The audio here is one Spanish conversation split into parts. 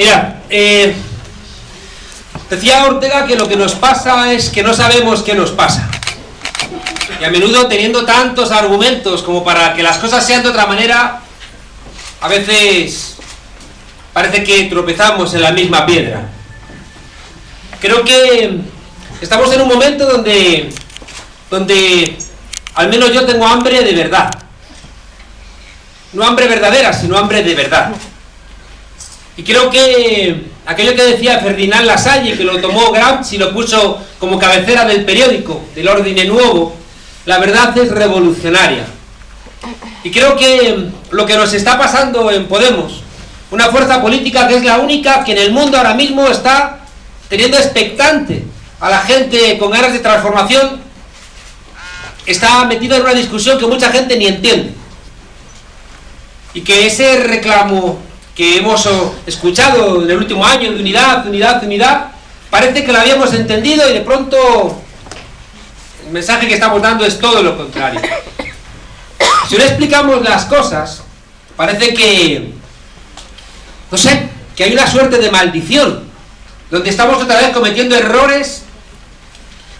Mira, decía Ortega que lo que nos pasa es que no sabemos qué nos pasa. Y a menudo, teniendo tantos argumentos como para que las cosas sean de otra manera, a veces parece que tropezamos en la misma piedra. Creo que estamos en un momento donde al menos yo tengo hambre de verdad. No hambre verdadera, sino hambre de verdad. Y creo que aquello que decía Ferdinand Lassalle, que lo tomó Gramsci y lo puso como cabecera del periódico, del Ordine Nuevo, la verdad es revolucionaria. Y creo que lo que nos está pasando en Podemos, una fuerza política que es la única que en el mundo ahora mismo está teniendo expectante a la gente con ganas de transformación, está metida en una discusión que mucha gente ni entiende. Y que ese reclamo que hemos escuchado en el último año de unidad, unidad, unidad, parece que lo habíamos entendido y de pronto el mensaje que estamos dando es todo lo contrario. Si no explicamos las cosas, parece que, no sé, que hay una suerte de maldición, donde estamos otra vez cometiendo errores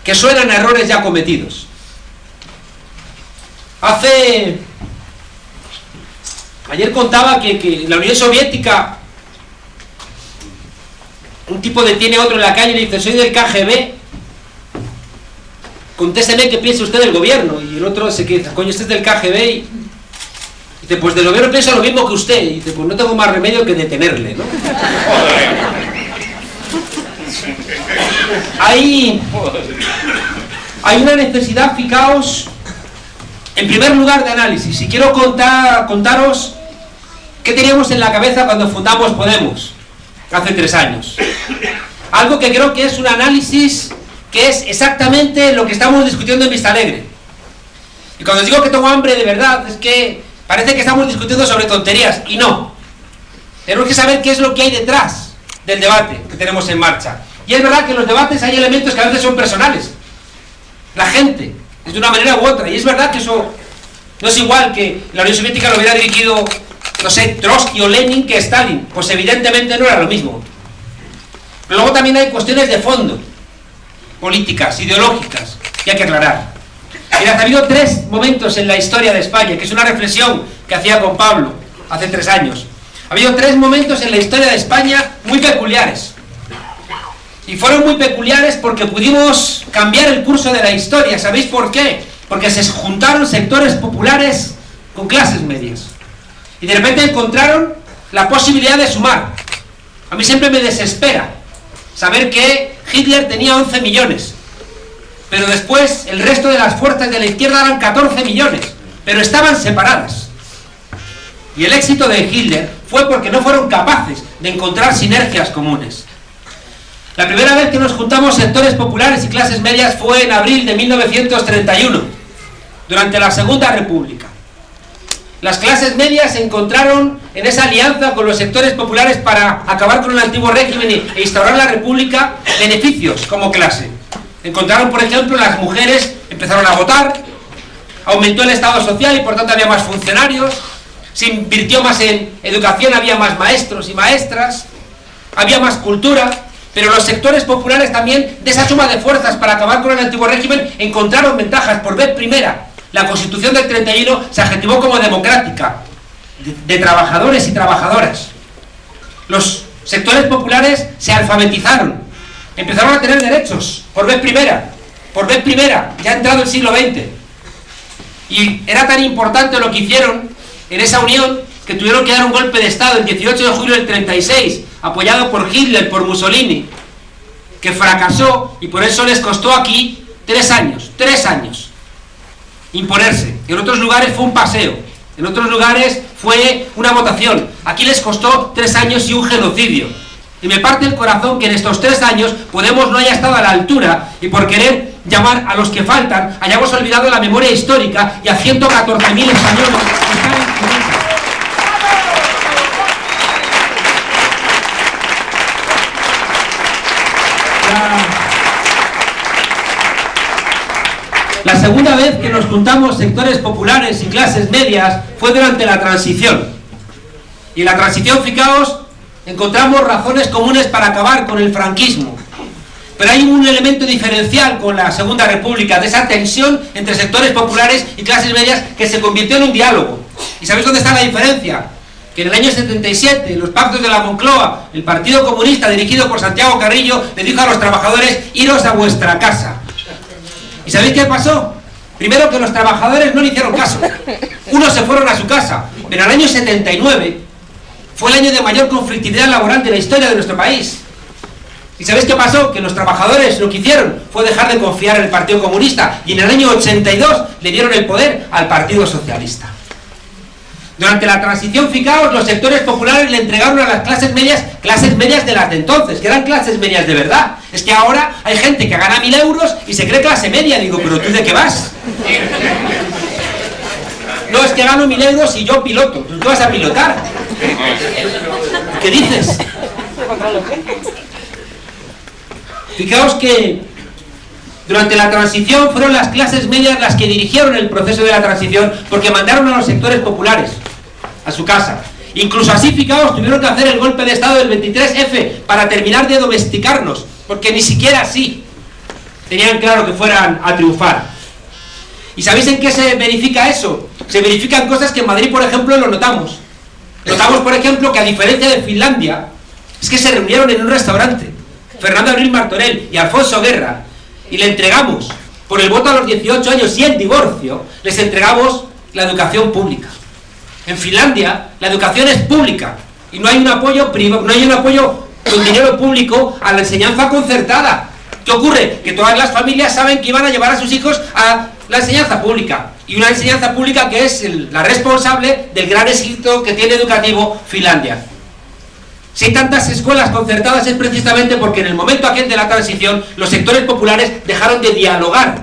que suenan a errores ya cometidos. Ayer contaba que en la Unión Soviética un tipo detiene a otro en la calle y le dice: soy del KGB, contésteme qué piensa usted del gobierno. Y el otro se queda: coño, usted es del KGB. Y dice: pues del gobierno pienso lo mismo que usted. Y dice: pues no tengo más remedio que detenerle, ¿no? Hay una necesidad, fijaos, en primer lugar, de análisis. Y quiero contaros qué teníamos en la cabeza cuando fundamos Podemos, hace 3 años. Algo que creo que es un análisis que es exactamente lo que estamos discutiendo en Vistalegre. Y cuando os digo que tengo hambre de verdad, es que parece que estamos discutiendo sobre tonterías, y no. Tenemos que saber qué es lo que hay detrás del debate que tenemos en marcha. Y es verdad que en los debates hay elementos que a veces son personales. La gente es de una manera u otra, y es verdad que eso no es igual que la Unión Soviética lo hubiera dirigido, no sé, Trotsky o Lenin que Stalin. Pues evidentemente no era lo mismo. Pero luego también hay cuestiones de fondo, políticas, ideológicas, que hay que aclarar. Mirad, ha habido 3 momentos en la historia de España, que es una reflexión que hacía con Pablo hace 3 años. Ha habido 3 momentos en la historia de España muy peculiares. Y fueron muy peculiares porque pudimos cambiar el curso de la historia. ¿Sabéis por qué? Porque se juntaron sectores populares con clases medias. Y de repente encontraron la posibilidad de sumar. A mí siempre me desespera saber que Hitler tenía 11 millones. Pero después el resto de las fuerzas de la izquierda eran 14 millones. Pero estaban separadas. Y el éxito de Hitler fue porque no fueron capaces de encontrar sinergias comunes. La primera vez que nos juntamos sectores populares y clases medias fue en abril de 1931, durante la Segunda República. Las clases medias se encontraron en esa alianza con los sectores populares para acabar con el antiguo régimen e instaurar la República beneficios como clase. Encontraron, por ejemplo, las mujeres empezaron a votar, aumentó el Estado social y por tanto había más funcionarios, se invirtió más en educación, había más maestros y maestras, había más cultura. Pero los sectores populares también, de esa suma de fuerzas para acabar con el antiguo régimen, encontraron ventajas. Por vez primera, la Constitución del 31 se adjetivó como democrática, de trabajadores y trabajadoras. Los sectores populares se alfabetizaron, empezaron a tener derechos, por vez primera, ya ha entrado el siglo XX. Y era tan importante lo que hicieron en esa unión que tuvieron que dar un golpe de Estado el 18 de julio del 36, apoyado por Hitler, por Mussolini, que fracasó, y por eso les costó aquí 3 años imponerse. En otros lugares fue un paseo, en otros lugares fue una votación. Aquí les costó 3 años y un genocidio. Y me parte el corazón que en estos 3 años Podemos no haya estado a la altura, y por querer llamar a los que faltan hayamos olvidado la memoria histórica y a 114.000 españoles que están en Podemos. La segunda vez que nos juntamos sectores populares y clases medias fue durante la transición. Y en la transición, fijaos, encontramos razones comunes para acabar con el franquismo. Pero hay un elemento diferencial con la Segunda República, de esa tensión entre sectores populares y clases medias que se convirtió en un diálogo. ¿Y sabéis dónde está la diferencia? Que en el año 77, los pactos de la Moncloa, el Partido Comunista, dirigido por Santiago Carrillo, le dijo a los trabajadores: iros a vuestra casa. ¿Y sabéis qué pasó? Primero, que los trabajadores no le hicieron caso. Unos se fueron a su casa, pero el año 79 fue el año de mayor conflictividad laboral de la historia de nuestro país. ¿Y sabéis qué pasó? Que los trabajadores lo que hicieron fue dejar de confiar en el Partido Comunista, y en el año 82 le dieron el poder al Partido Socialista. Durante la transición, fijaos, los sectores populares le entregaron a las clases medias de las de entonces, que eran clases medias de verdad. Es que ahora hay gente que gana 1000 euros y se cree clase media. Digo, ¿pero tú de qué vas? No, es que gano 1000 euros y yo piloto. ¿Tú qué vas a pilotar? ¿Qué dices? Fijaos que durante la transición fueron las clases medias las que dirigieron el proceso de la transición, porque mandaron a los sectores populares a su casa. Incluso así, fijaos, tuvieron que hacer el golpe de estado del 23F para terminar de domesticarnos, porque ni siquiera así tenían claro que fueran a triunfar. ¿Y sabéis en qué se verifica eso? Se verifican cosas que en Madrid, por ejemplo, lo notamos. Notamos, por ejemplo, que a diferencia de Finlandia, es que se reunieron en un restaurante, Fernando Abril Martorell y Alfonso Guerra, y le entregamos, por el voto a los 18 años y el divorcio, les entregamos la educación pública. En Finlandia, la educación es pública y no hay un apoyo privado, no hay un apoyo con dinero público a la enseñanza concertada. ¿Qué ocurre? Que todas las familias saben que iban a llevar a sus hijos a la enseñanza pública, y una enseñanza pública que es la responsable del gran éxito que tiene educativo Finlandia. Si hay tantas escuelas concertadas es precisamente porque en el momento aquel de la transición los sectores populares dejaron de dialogar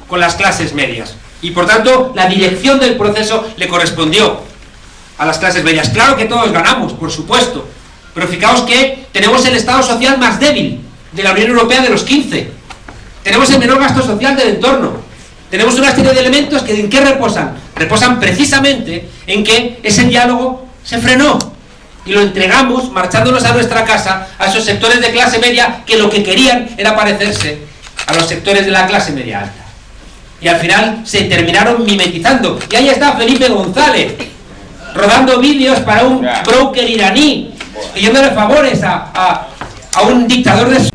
con las clases medias, y por tanto la dirección del proceso le correspondió a las clases medias. Claro que todos ganamos, por supuesto, pero fijaos que tenemos el estado social más débil de la Unión Europea de los 15, tenemos el menor gasto social del entorno, tenemos una serie de elementos que ¿en qué reposan? Reposan precisamente en que ese diálogo se frenó y lo entregamos, marchándonos a nuestra casa, a esos sectores de clase media que lo que querían era parecerse a los sectores de la clase media alta. Y al final se terminaron mimetizando. Y ahí está Felipe González, rodando vídeos para un broker iraní, pidiéndole favores a un dictador de...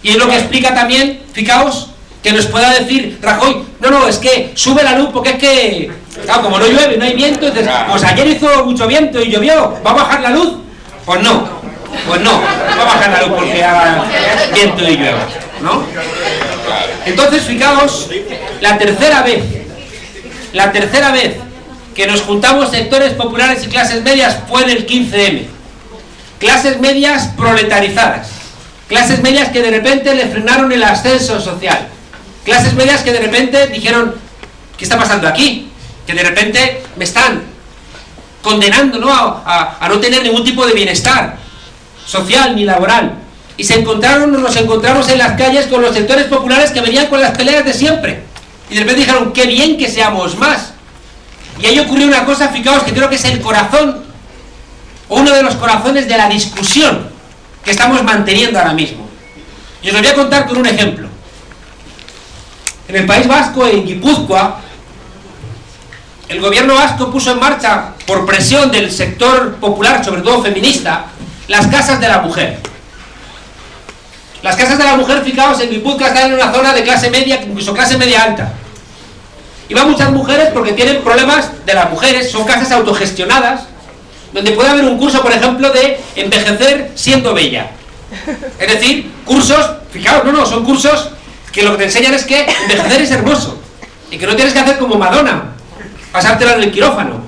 Y es lo que explica también, fijaos, que nos pueda decir Rajoy: no, es que sube la luz porque es que, claro, como no llueve, no hay viento, entonces, pues ayer hizo mucho viento y llovió, ¿va a bajar la luz? Pues no, va a bajar la luz porque haga viento y llueva, ¿no? Entonces, fijaos, la tercera vez que nos juntamos sectores populares y clases medias fue en el 15M. Clases medias proletarizadas, clases medias que de repente le frenaron el ascenso social, clases medias que de repente dijeron: ¿qué está pasando aquí? Que de repente me están condenando, ¿no?, a no tener ningún tipo de bienestar social ni laboral. Y nos encontramos en las calles con los sectores populares que venían con las peleas de siempre, y de repente dijeron: qué bien que seamos más. Y ahí ocurrió una cosa, fijaos, que creo que es el corazón, o uno de los corazones de la discusión que estamos manteniendo ahora mismo. Y os lo voy a contar con un ejemplo. En el País Vasco, en Guipúzcoa, el gobierno vasco puso en marcha, por presión del sector popular, sobre todo feminista, las casas de la mujer. Las casas de la mujer, fijaos, en Guipúzcoa están en una zona de clase media, incluso clase media alta. Y van muchas mujeres porque tienen problemas de las mujeres, son casas autogestionadas, donde puede haber un curso, por ejemplo, de envejecer siendo bella. Es decir, cursos, fijaos, son cursos que lo que te enseñan es que envejecer es hermoso, y que no tienes que hacer como Madonna, pasártela en el quirófano.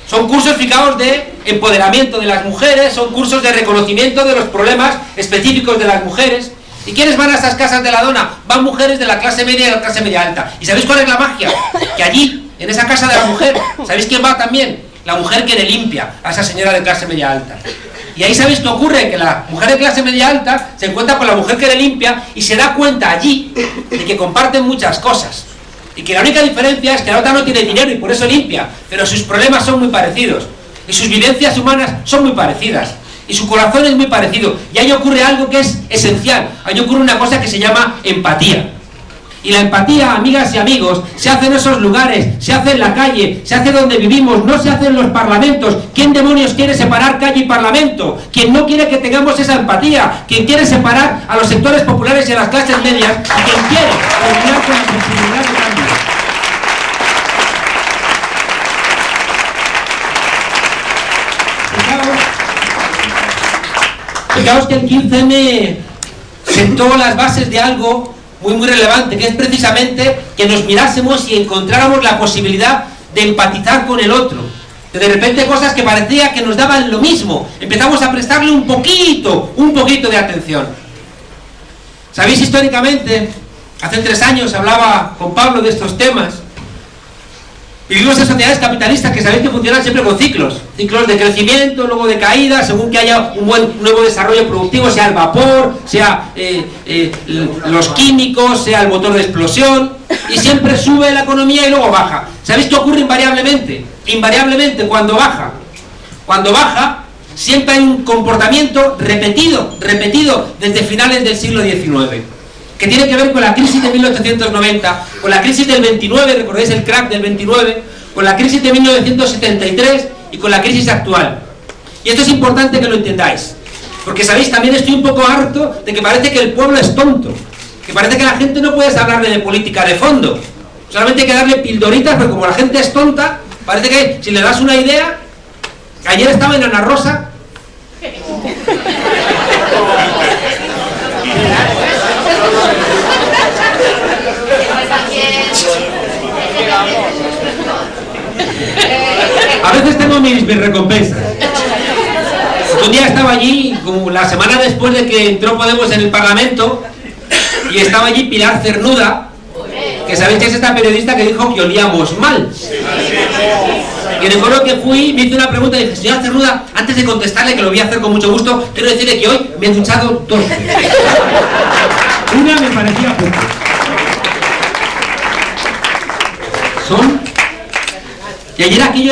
Son cursos, fijaos, de empoderamiento de las mujeres, son cursos de reconocimiento de los problemas específicos de las mujeres. ¿Y quiénes van a estas casas de la dona? Van mujeres de la clase media y de la clase media alta. ¿Y sabéis cuál es la magia? Que allí, en esa casa de la mujer, ¿sabéis quién va también? La mujer que le limpia a esa señora de clase media alta. Y ahí sabéis qué ocurre, que la mujer de clase media alta se encuentra con la mujer que le limpia y se da cuenta allí de que comparten muchas cosas. Y que la única diferencia es que la otra no tiene dinero y por eso limpia, pero sus problemas son muy parecidos. Y sus vivencias humanas son muy parecidas. y su corazón es muy parecido. Y ahí ocurre algo que es esencial. Ahí ocurre una cosa que se llama empatía. Y la empatía, amigas y amigos, se hace en esos lugares, se hace en la calle, se hace donde vivimos, no se hace en los parlamentos. ¿Quién demonios quiere separar calle y parlamento? ¿Quién no quiere que tengamos esa empatía? ¿Quién quiere separar a los sectores populares y a las clases medias? ¿Quién quiere terminar con la sensibilidad de cambio? Fijaos que el 15M sentó las bases de algo muy relevante, que es precisamente que nos mirásemos y encontráramos la posibilidad de empatizar con el otro. Que de repente cosas que parecía que nos daban lo mismo, empezamos a prestarle un poquito de atención. ¿Sabéis históricamente? Hace 3 años hablaba con Pablo de estos temas. Vivimos en sociedades capitalistas que sabéis que funcionan siempre con ciclos de crecimiento, luego de caída, según que haya un buen nuevo desarrollo productivo, sea el vapor, sea los químicos, sea el motor de explosión, y siempre sube la economía y luego baja. ¿Sabéis qué ocurre invariablemente? Invariablemente cuando baja, siempre hay un comportamiento repetido desde finales del siglo XIX. Que tiene que ver con la crisis de 1890, con la crisis del 29, recordáis el crack del 29, con la crisis de 1973 y con la crisis actual. Y esto es importante que lo entendáis, porque sabéis, también estoy un poco harto de que parece que el pueblo es tonto, que parece que la gente no puedes hablarle de política de fondo, solamente hay que darle pildoritas, porque como la gente es tonta, parece que si le das una idea, ayer estaba en Ana Rosa, a veces tengo mis recompensas. Un día estaba allí, como la semana después de que entró Podemos en el Parlamento, y estaba allí Pilar Cernuda, que sabéis que es esta periodista que dijo que olíamos mal. Y recuerdo que fui, me hizo una pregunta y dije: señora Cernuda, antes de contestarle, que lo voy a hacer con mucho gusto, quiero decirle que hoy me he duchado 2 veces. Una me parecía poco. Y ayer aquello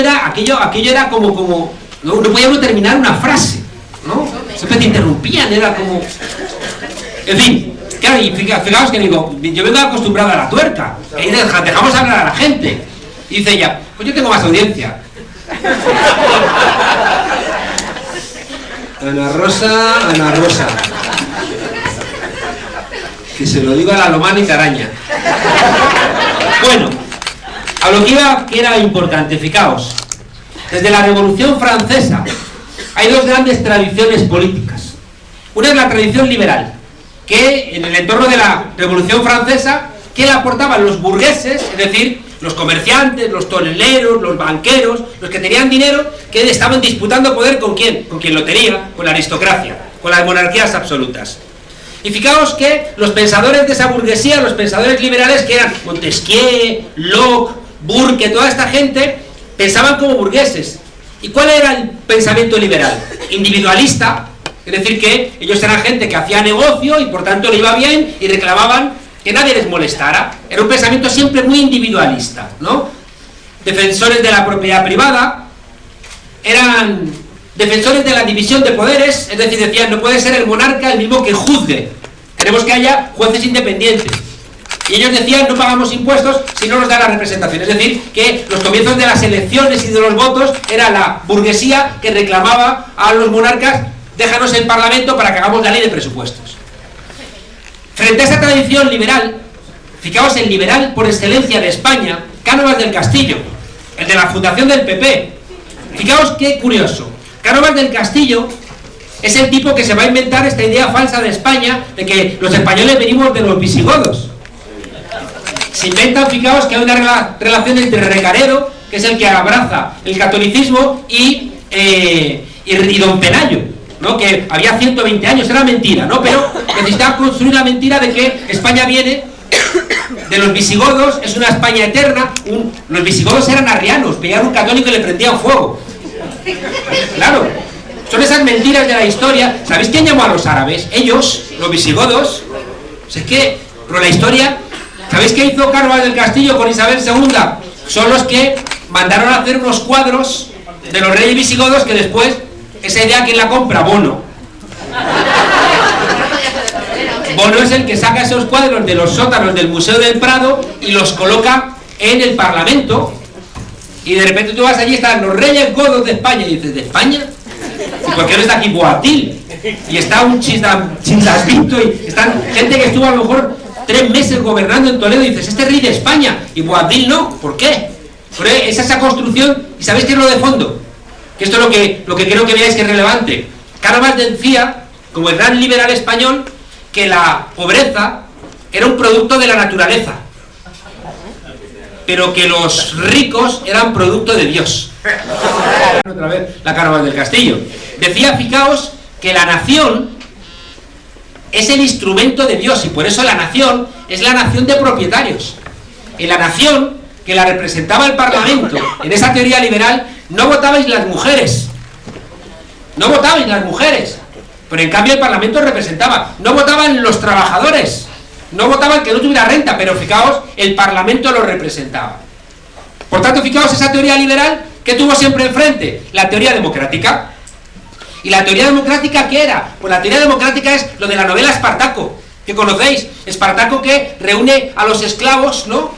era como no podía uno terminar una frase, ¿no? Siempre te interrumpían, era como... En fin, claro, y fijaos que digo, yo vengo acostumbrado a la tuerca, que dejamos hablar a la gente. Y dice ella: pues yo tengo más audiencia. Ana Rosa. Que se lo digo a la Lomana y Caraña. Bueno, a lo que iba, que era importante, fijaos. Desde la Revolución Francesa hay 2 grandes tradiciones políticas. Una es la tradición liberal, que en el entorno de la Revolución Francesa, que la aportaban los burgueses, es decir, los comerciantes, los toneleros, los banqueros, los que tenían dinero, que estaban disputando poder ¿con quién? Con quien lo tenía, con la aristocracia, con las monarquías absolutas. Y fijaos que los pensadores de esa burguesía, los pensadores liberales, que eran Montesquieu, Locke, Burke, toda esta gente, pensaban como burgueses. ¿Y cuál era el pensamiento liberal? Individualista, es decir, que ellos eran gente que hacía negocio y por tanto le iba bien y reclamaban que nadie les molestara. Era un pensamiento siempre muy individualista, ¿no? Defensores de la propiedad privada, eran defensores de la división de poderes, es decir, decían: no puede ser el monarca el mismo que juzgue, queremos que haya jueces independientes. Y ellos decían: no pagamos impuestos si no nos da la representación. Es decir, que los comienzos de las elecciones y de los votos era la burguesía que reclamaba a los monarcas: déjanos el parlamento para que hagamos la ley de presupuestos. Frente a esa tradición liberal, fijaos, el liberal por excelencia de España, Cánovas del Castillo, el de la fundación del PP. Fijaos qué curioso. Cánovas del Castillo es el tipo que se va a inventar esta idea falsa de España de que los españoles venimos de los visigodos. Se inventan, fijaos, que hay una relación entre Recaredo, que es el que abraza el catolicismo, y don Pelayo, ¿no? Que había 120 años, era mentira, ¿no? Pero necesitaba construir la mentira de que España viene de los visigodos, es una España eterna. Los visigodos eran arrianos, veían un católico y le prendían fuego. Claro, son esas mentiras de la historia. ¿Sabéis quién llamó a los árabes? Ellos, los visigodos. O sea, es que, pero la historia... ¿Sabéis qué hizo Cánovas del Castillo con Isabel II? Son los que mandaron a hacer unos cuadros de los reyes visigodos que después ¿Esa idea quién la compra? Bono. Bono es el que saca esos cuadros de los sótanos del Museo del Prado y los coloca en el Parlamento, y de repente tú vas allí y están los reyes godos de España, y dices, ¿de España? ¿Y por qué no está aquí Boabdil? Y está un Chinchasvito, y están gente que estuvo a lo mejor 3 meses gobernando en Toledo, y dices, este rey de España, y Boabdil no, ¿por qué? Porque es esa construcción, y ¿sabéis qué es lo de fondo? Que esto es lo que creo que veáis que es relevante. Karl Marx decía, como el gran liberal español, que la pobreza era un producto de la naturaleza, pero que los ricos eran producto de Dios. Otra vez la Karl Marx del Castillo. Decía, fijaos, que la nación es el instrumento de Dios, y por eso la nación es la nación de propietarios. En la nación, que la representaba el Parlamento, en esa teoría liberal, no votabais las mujeres. No votabais las mujeres. Pero en cambio el Parlamento representaba. No votaban los trabajadores. No votaba el que no tuviera renta, pero fijaos, el Parlamento lo representaba. Por tanto, fijaos, esa teoría liberal que tuvo siempre enfrente, la teoría democrática. ¿Y la teoría democrática qué era? Pues la teoría democrática es lo de la novela Espartaco, que conocéis. Espartaco que reúne a los esclavos, ¿no?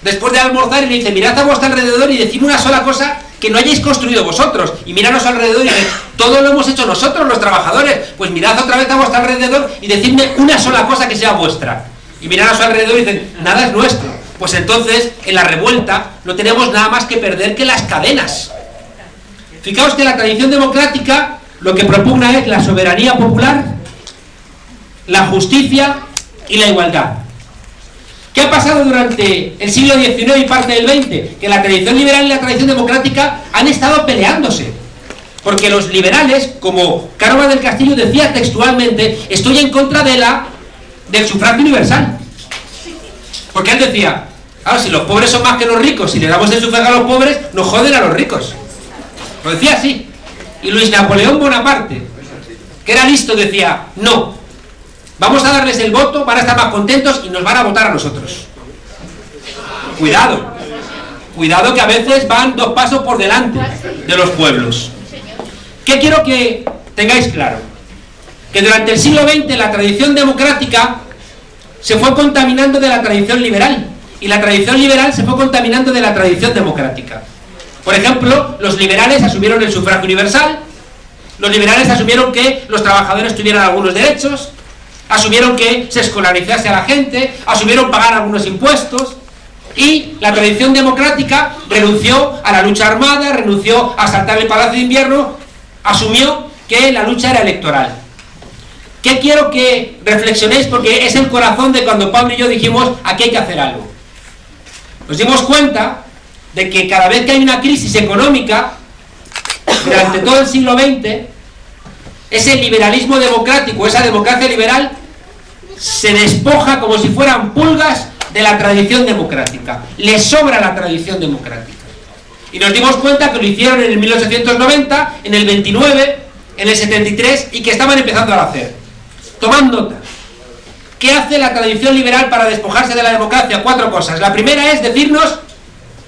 Después de almorzar, y le dice, mirad a vuestro alrededor y decidme una sola cosa que no hayáis construido vosotros. Y mirad a vuestro alrededor y dice, todo lo hemos hecho nosotros, los trabajadores. Pues mirad otra vez a vuestro alrededor y decidme una sola cosa que sea vuestra. Y mirad a su alrededor y dicen, nada es nuestro. Pues entonces, en la revuelta, no tenemos nada más que perder que las cadenas. Fijaos que la tradición democrática lo que propugna es la soberanía popular, la justicia y la igualdad. ¿Qué ha pasado durante el siglo XIX y parte del XX? Que la tradición liberal y la tradición democrática han estado peleándose. Porque los liberales, como Karl Marx del Castillo decía textualmente, estoy en contra del sufragio universal. Porque él decía, claro, si los pobres son más que los ricos, si le damos el sufragio a los pobres, nos joden a los ricos. Lo decía así. Y Luis Napoleón Bonaparte, que era listo, decía, no, vamos a darles el voto, van a estar más contentos y nos van a votar a nosotros. Cuidado. Cuidado, que a veces van 2 pasos por delante de los pueblos. ¿Qué quiero que tengáis claro? Que durante el siglo XX la tradición democrática se fue contaminando de la tradición liberal, y la tradición liberal se fue contaminando de la tradición democrática. Por ejemplo, los liberales asumieron el sufragio universal, los liberales asumieron que los trabajadores tuvieran algunos derechos, asumieron que se escolarizase a la gente, asumieron pagar algunos impuestos, y la tradición democrática renunció a la lucha armada, renunció a asaltar el Palacio de Invierno, asumió que la lucha era electoral. ¿Qué quiero que reflexionéis? Porque es el corazón de cuando Pablo y yo dijimos, aquí hay que hacer algo. Nos dimos cuenta de que cada vez que hay una crisis económica, durante todo el siglo XX, ese liberalismo democrático, esa democracia liberal, se despoja como si fueran pulgas de la tradición democrática. Les sobra la tradición democrática. Y nos dimos cuenta que lo hicieron en el 1890, en el 29, en el 73, y que estaban empezando a hacer. Tomad nota. ¿Qué hace la tradición liberal para despojarse de la democracia? 4 cosas. La primera es decirnos,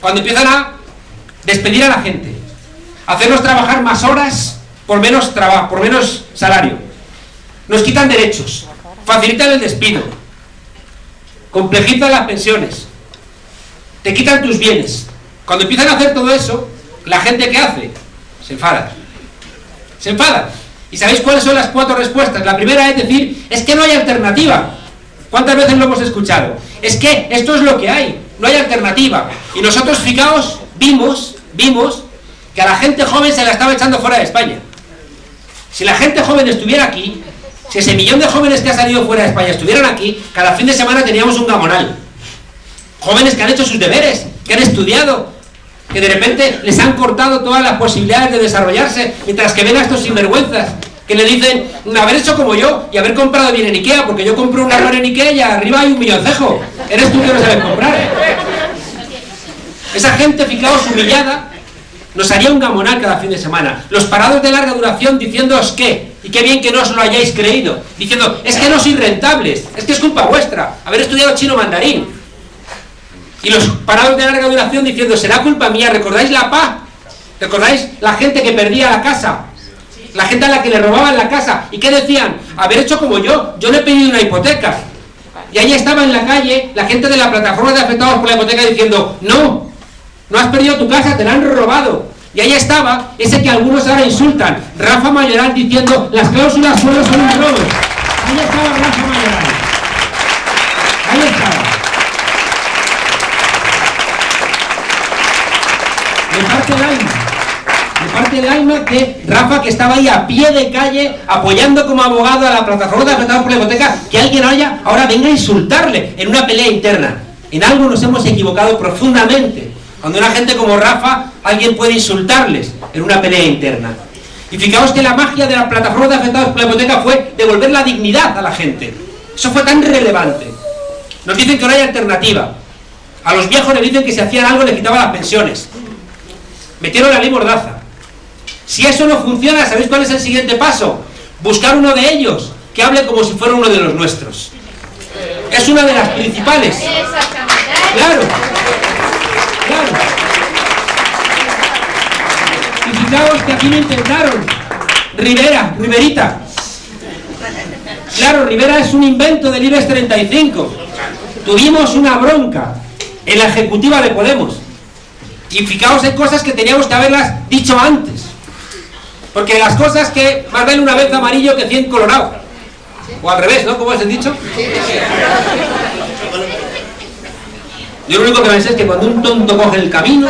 cuando empiezan a despedir a la gente, hacernos trabajar más horas por menos trabajo, por menos salario. Nos quitan derechos, facilitan el despido, complejizan las pensiones, te quitan tus bienes. Cuando empiezan a hacer todo eso, la gente, ¿qué hace? Se enfada. Se enfada. ¿Y sabéis cuáles son las 4 respuestas? La primera es decir, es que no hay alternativa. ¿Cuántas veces lo hemos escuchado? Es que esto es lo que hay, no hay alternativa. Y nosotros, fijaos, vimos que a la gente joven se la estaba echando fuera de España. Si la gente joven estuviera aquí, si ese millón de jóvenes que ha salido fuera de España estuvieran aquí, cada fin de semana teníamos un gamonal. Jóvenes que han hecho sus deberes, que han estudiado, que de repente les han cortado todas las posibilidades de desarrollarse, mientras que ven a estos sinvergüenzas que le dicen, haber hecho como yo y haber comprado bien en Ikea, porque yo compro un armario en Ikea y arriba hay un milloncejo. Eres tú que no sabes comprar. Esa gente, fijaos, humillada, nos haría un gamonal cada fin de semana. Los parados de larga duración diciéndoos qué, y qué bien que no os lo hayáis creído, diciendo, es que no sois rentables, es que es culpa vuestra, haber estudiado chino mandarín. Y los parados de larga duración diciendo, será culpa mía. ¿Recordáis la paz? ¿Recordáis la gente que perdía la casa? la gente a la que le robaban la casa. ¿Y qué decían? Haber hecho como yo no he pedido una hipoteca. Y ahí estaba en la calle la gente de la plataforma de afectados por la hipoteca diciendo, no has perdido tu casa, te la han robado. Y ahí estaba ese que algunos ahora insultan, Rafa Mayoral, diciendo, las cláusulas suelo son un robo. Ahí estaba Rafa Mayoral. Ahí estaba. Me parte el alma que Rafa, que estaba ahí a pie de calle apoyando como abogado a la plataforma de afectados por la hipoteca, que alguien ahora venga a insultarle en una pelea interna. En algo nos hemos equivocado profundamente. Cuando una gente como Rafa, alguien puede insultarles en una pelea interna. Y fijaos que la magia de la plataforma de afectados por la hipoteca fue devolver la dignidad a la gente. Eso fue tan relevante. Nos dicen que ahora hay alternativa. A los viejos les dicen que si hacían algo les quitaban las pensiones. Metieron la ley Mordaza. Si eso no funciona, ¿sabéis cuál es el siguiente paso? Buscar uno de ellos que hable como si fuera uno de los nuestros. Es una de las principales. Claro. Y fijaos que aquí lo intentaron. Riverita. Claro, Rivera es un invento del IBEX 35. Tuvimos una bronca en la ejecutiva de Podemos. Y fijaos en cosas que teníamos que haberlas dicho antes. Porque las cosas que más vale una vez amarillo que 100 colorado. O al revés, ¿no? ¿Cómo es el dicho? Yo lo único que pensé es que cuando un tonto coge el camino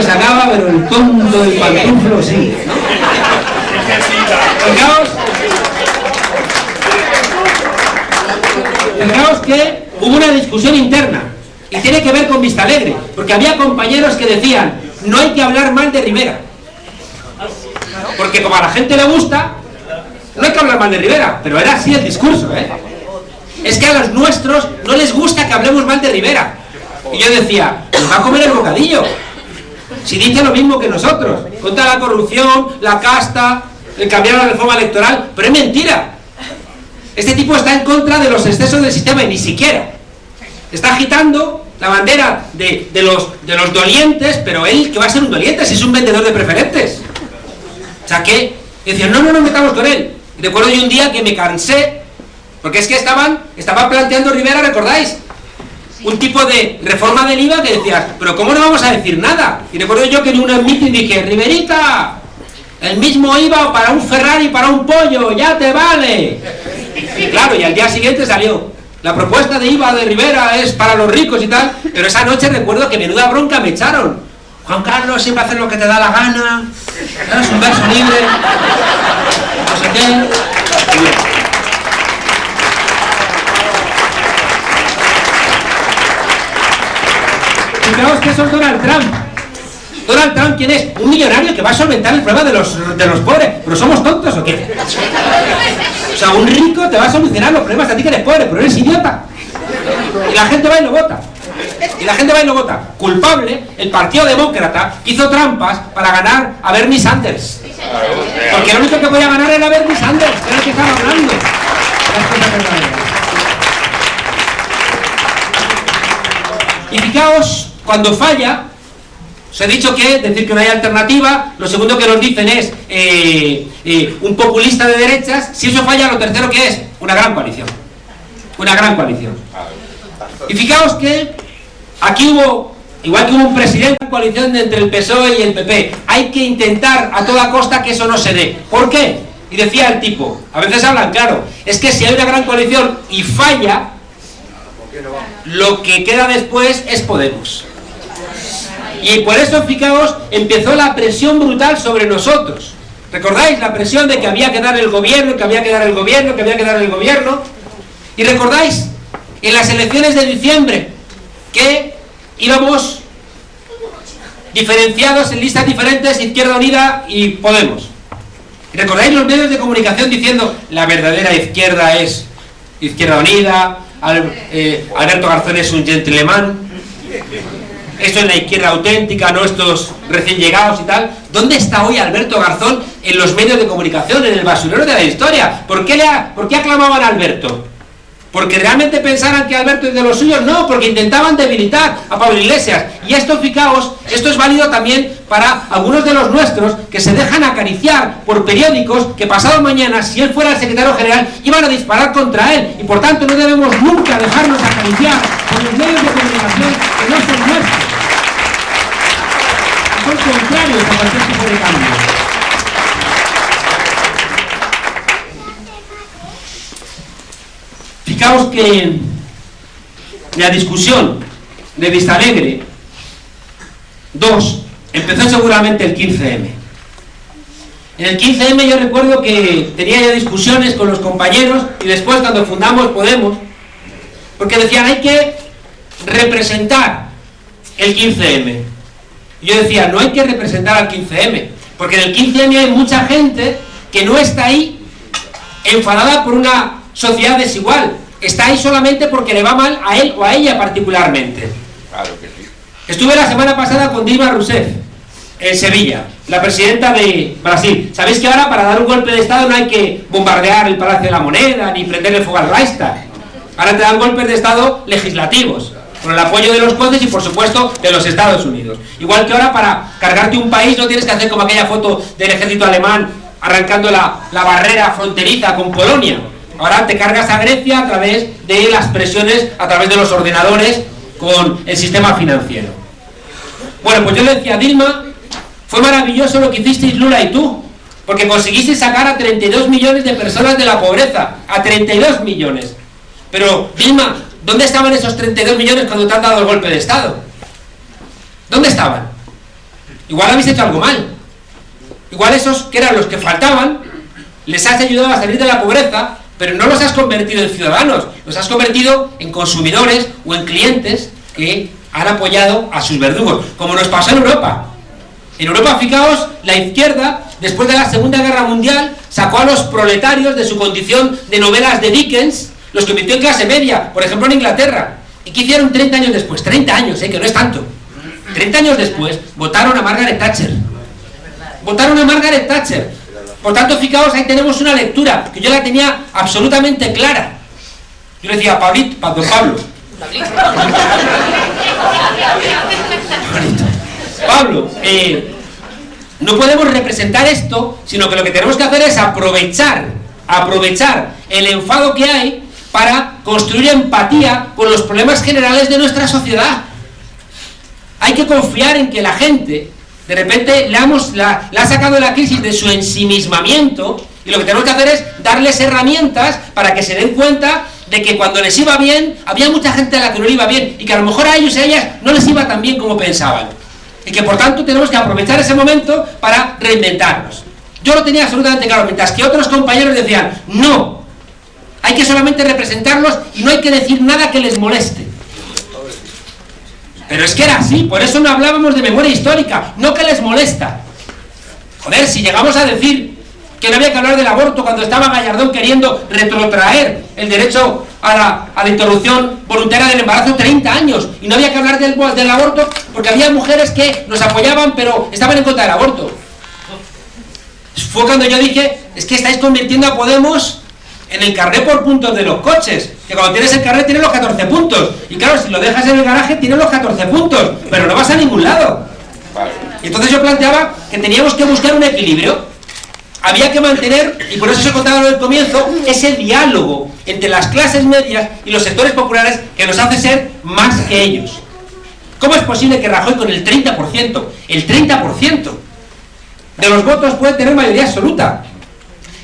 se acaba, pero el tonto del pantuflo sí, ¿no? Fijaos que hubo una discusión interna. Y tiene que ver con Vista Alegre, porque había compañeros que decían, no hay que hablar mal de Rivera. Porque como a la gente le gusta, no hay que hablar mal de Rivera, pero era así el discurso, ¿eh? Es que a los nuestros no les gusta que hablemos mal de Rivera. Y yo decía, nos va a comer el bocadillo. Si dice lo mismo que nosotros, contra la corrupción, la casta, el cambiar la reforma electoral, pero es mentira. Este tipo está en contra de los excesos del sistema y ni siquiera. Está agitando la bandera de los dolientes, pero él que va a ser un doliente si es un vendedor de preferentes. O sea que decían, no nos metamos con él. Y recuerdo yo un día que me cansé, porque es que estaba planteando Rivera, ¿recordáis? Un tipo de reforma del IVA que decías, pero ¿cómo no vamos a decir nada? Y recuerdo yo que en un meeting dije, Riverita, el mismo IVA para un Ferrari y para un pollo, ya te vale. Y claro, y al día siguiente salió, la propuesta de IVA de Rivera es para los ricos y tal, pero esa noche recuerdo que menuda bronca me echaron. Juan Carlos, siempre haces lo que te da la gana, eres un verso libre, no sé qué. Fijaos que eso es Donald Trump. Donald Trump, ¿quién es? Un millonario que va a solventar el problema de los pobres. ¿Pero somos tontos o qué? O sea, un rico te va a solucionar los problemas a ti que eres pobre, pero eres idiota. Y la gente va y lo vota. Culpable, el Partido Demócrata hizo trampas para ganar a Bernie Sanders. Porque lo único que podía ganar era Bernie Sanders, que era el que estaba hablando. Y fijaos, cuando falla, os he dicho que decir que no hay alternativa, lo segundo que nos dicen es un populista de derechas. Si eso falla, lo tercero que es una gran coalición. Y fijaos que aquí hubo, igual que hubo un presidente, una coalición entre el PSOE y el PP. Hay que intentar a toda costa que eso no se dé. ¿Por qué? Y decía el tipo, a veces hablan claro, es que si hay una gran coalición y falla, lo que queda después es Podemos. Y por eso, fijaos, empezó la presión brutal sobre nosotros. ¿Recordáis la presión de que había que dar el gobierno, que había que dar el gobierno, que había que dar el gobierno? ¿Y recordáis en las elecciones de diciembre que íbamos diferenciados en listas diferentes, Izquierda Unida y Podemos? ¿Y recordáis los medios de comunicación diciendo la verdadera izquierda es Izquierda Unida, Alberto Garzón es un gentleman, esto es la izquierda auténtica, no estos recién llegados y tal? ¿Dónde está hoy Alberto Garzón en los medios de comunicación, en el basurero de la historia? ¿Por qué aclamaban a Alberto? porque realmente pensaran que Alberto es de los suyos, no, porque intentaban debilitar a Pablo Iglesias. Y esto, fijaos, esto es válido también para algunos de los nuestros que se dejan acariciar por periódicos que pasado mañana, si él fuera el secretario general, iban a disparar contra él. Y por tanto no debemos nunca dejarnos acariciar por los medios de comunicación que no son nuestros. Son contrarios a cualquier tipo de cambio. Fijaos que la discusión de Vistalegre 2 empezó seguramente el 15M. En el 15M yo recuerdo que tenía ya discusiones con los compañeros y después cuando fundamos Podemos, porque decían hay que representar el 15M. Y yo decía, no hay que representar al 15M, porque en el 15M hay mucha gente que no está ahí enfadada por una sociedad desigual, está ahí solamente porque le va mal a él o a ella particularmente. Claro que sí. Estuve la semana pasada con Dilma Rousseff en Sevilla, la presidenta de Brasil. Sabéis que ahora para dar un golpe de estado no hay que bombardear el Palacio de la Moneda ni prender el fuego al Reichstag. Ahora te dan golpes de estado legislativos, con el apoyo de los jueces y por supuesto de los Estados Unidos. Igual que ahora para cargarte un país no tienes que hacer como aquella foto del ejército alemán arrancando la barrera fronteriza con Polonia. Ahora te cargas a Grecia a través de las presiones, a través de los ordenadores con el sistema financiero. Bueno, pues yo le decía a Dilma, fue maravilloso lo que hicisteis Lula y tú, porque conseguisteis sacar a 32 millones de personas de la pobreza, a 32 millones. Pero Dilma, ¿dónde estaban esos 32 millones cuando te han dado el golpe de Estado? ¿Dónde estaban? Igual habéis hecho algo mal. Igual esos que eran los que faltaban, les has ayudado a salir de la pobreza, pero no los has convertido en ciudadanos, los has convertido en consumidores o en clientes que han apoyado a sus verdugos, como nos pasó en Europa. En Europa, fijaos, la izquierda, después de la Segunda Guerra Mundial, sacó a los proletarios de su condición de novelas de Dickens, los convirtió en clase media, por ejemplo en Inglaterra. ¿Y qué hicieron 30 años después? 30 años, que no es tanto. 30 años después, votaron a Margaret Thatcher. Votaron a Margaret Thatcher. Por tanto, fijaos, ahí tenemos una lectura que yo la tenía absolutamente clara. Yo le decía, Pablo, Pablo, no podemos representar esto, sino que lo que tenemos que hacer es aprovechar el enfado que hay para construir empatía con los problemas generales de nuestra sociedad. Hay que confiar en que la gente, de repente, la ha sacado de la crisis de su ensimismamiento, y lo que tenemos que hacer es darles herramientas para que se den cuenta de que cuando les iba bien, había mucha gente a la que no le iba bien, y que a lo mejor a ellos y a ellas no les iba tan bien como pensaban. Y que por tanto tenemos que aprovechar ese momento para reinventarnos. Yo lo tenía absolutamente claro, mientras que otros compañeros decían, no, hay que solamente representarlos y no hay que decir nada que les moleste. Pero es que era así, por eso no hablábamos de memoria histórica, no que les molesta. Joder, si llegamos a decir que no había que hablar del aborto cuando estaba Gallardón queriendo retrotraer el derecho a la interrupción voluntaria del embarazo 30 años, y no había que hablar del aborto porque había mujeres que nos apoyaban pero estaban en contra del aborto. Fue cuando yo dije, es que estáis convirtiendo a Podemos en el carné por puntos de los coches, que cuando tienes el carné tienes los 14 puntos, y claro, si lo dejas en el garaje tienes los 14 puntos, pero no vas a ningún lado. Y entonces yo planteaba que teníamos que buscar un equilibrio, había que mantener, y por eso os he contado en el comienzo, ese diálogo entre las clases medias y los sectores populares que nos hace ser más que ellos. ¿Cómo es posible que Rajoy con el 30% de los votos puede tener mayoría absoluta?